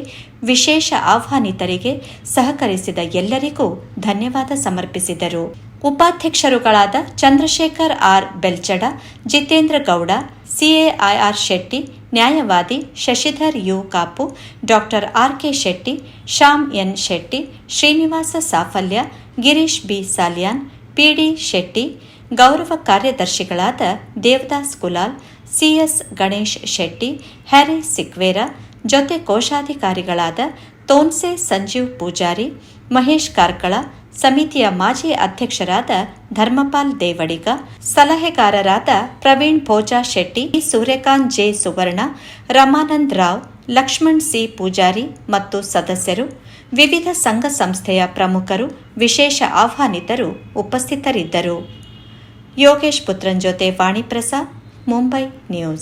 ವಿಶೇಷ ಆಹ್ವಾನಿತರಿಗೆ, ಸಹಕರಿಸಿದ ಎಲ್ಲರಿಗೂ ಧನ್ಯವಾದ ಸಮರ್ಪಿಸಿದರು. ಉಪಾಧ್ಯಕ್ಷರುಗಳಾದ ಚಂದ್ರಶೇಖರ್ ಆರ್ ಬೆಲ್ಚಡ, ಜಿತೇಂದ್ರ ಗೌಡ, ಸಿಎಐಆರ್ ಶೆಟ್ಟಿ, ನ್ಯಾಯವಾದಿ Shashidhar U Kapu, doctor RK Shetty, Shyam N Shetty, Srinivasa Saphalya, Girish B Salian, PD Shetty, ಗೌರವ ಕಾರ್ಯದರ್ಶಿಗಳಾದ ದೇವದಾಸ್ ಕುಲಾಲ್, ಸಿಎಸ್ ಗಣೇಶ್ ಶೆಟ್ಟಿ, ಹ್ಯಾರಿ ಸಿಕ್ವೇರ, ಜೊತೆ ಕೋಶಾಧಿಕಾರಿಗಳಾದ ತೋನ್ಸೆ ಸಂಜೀವ್ ಪೂಜಾರಿ, ಮಹೇಶ್ ಕಾರ್ಕಳ, ಸಮಿತಿಯ ಮಾಜಿ ಅಧ್ಯಕ್ಷರಾದ ಧರ್ಮಪಾಲ್ ದೇವಡಿಗ, ಸಲಹೆಗಾರರಾದ ಪ್ರವೀಣ್ ಭೋಜಾ ಶೆಟ್ಟಿ, ಸೂರ್ಯಕಾಂತ್ ಜೆ ಸುವರ್ಣ, ರಮಾನಂದ್ ರಾವ್, ಲಕ್ಷ್ಮಣ್ ಸಿ ಪೂಜಾರಿ ಮತ್ತು ಸದಸ್ಯರು, ವಿವಿಧ ಸಂಘ ಸಂಸ್ಥೆಯ ಪ್ರಮುಖರು, ವಿಶೇಷ ಆಹ್ವಾನಿತರು ಉಪಸ್ಥಿತರಿದ್ದರು. ಯೋಗೇಶ್ ಪುತ್ರನ್ ಜೊತೆ ವಾಣಿ ಪ್ರಸಾದ್, ಮುಂಬೈ ನ್ಯೂಸ್.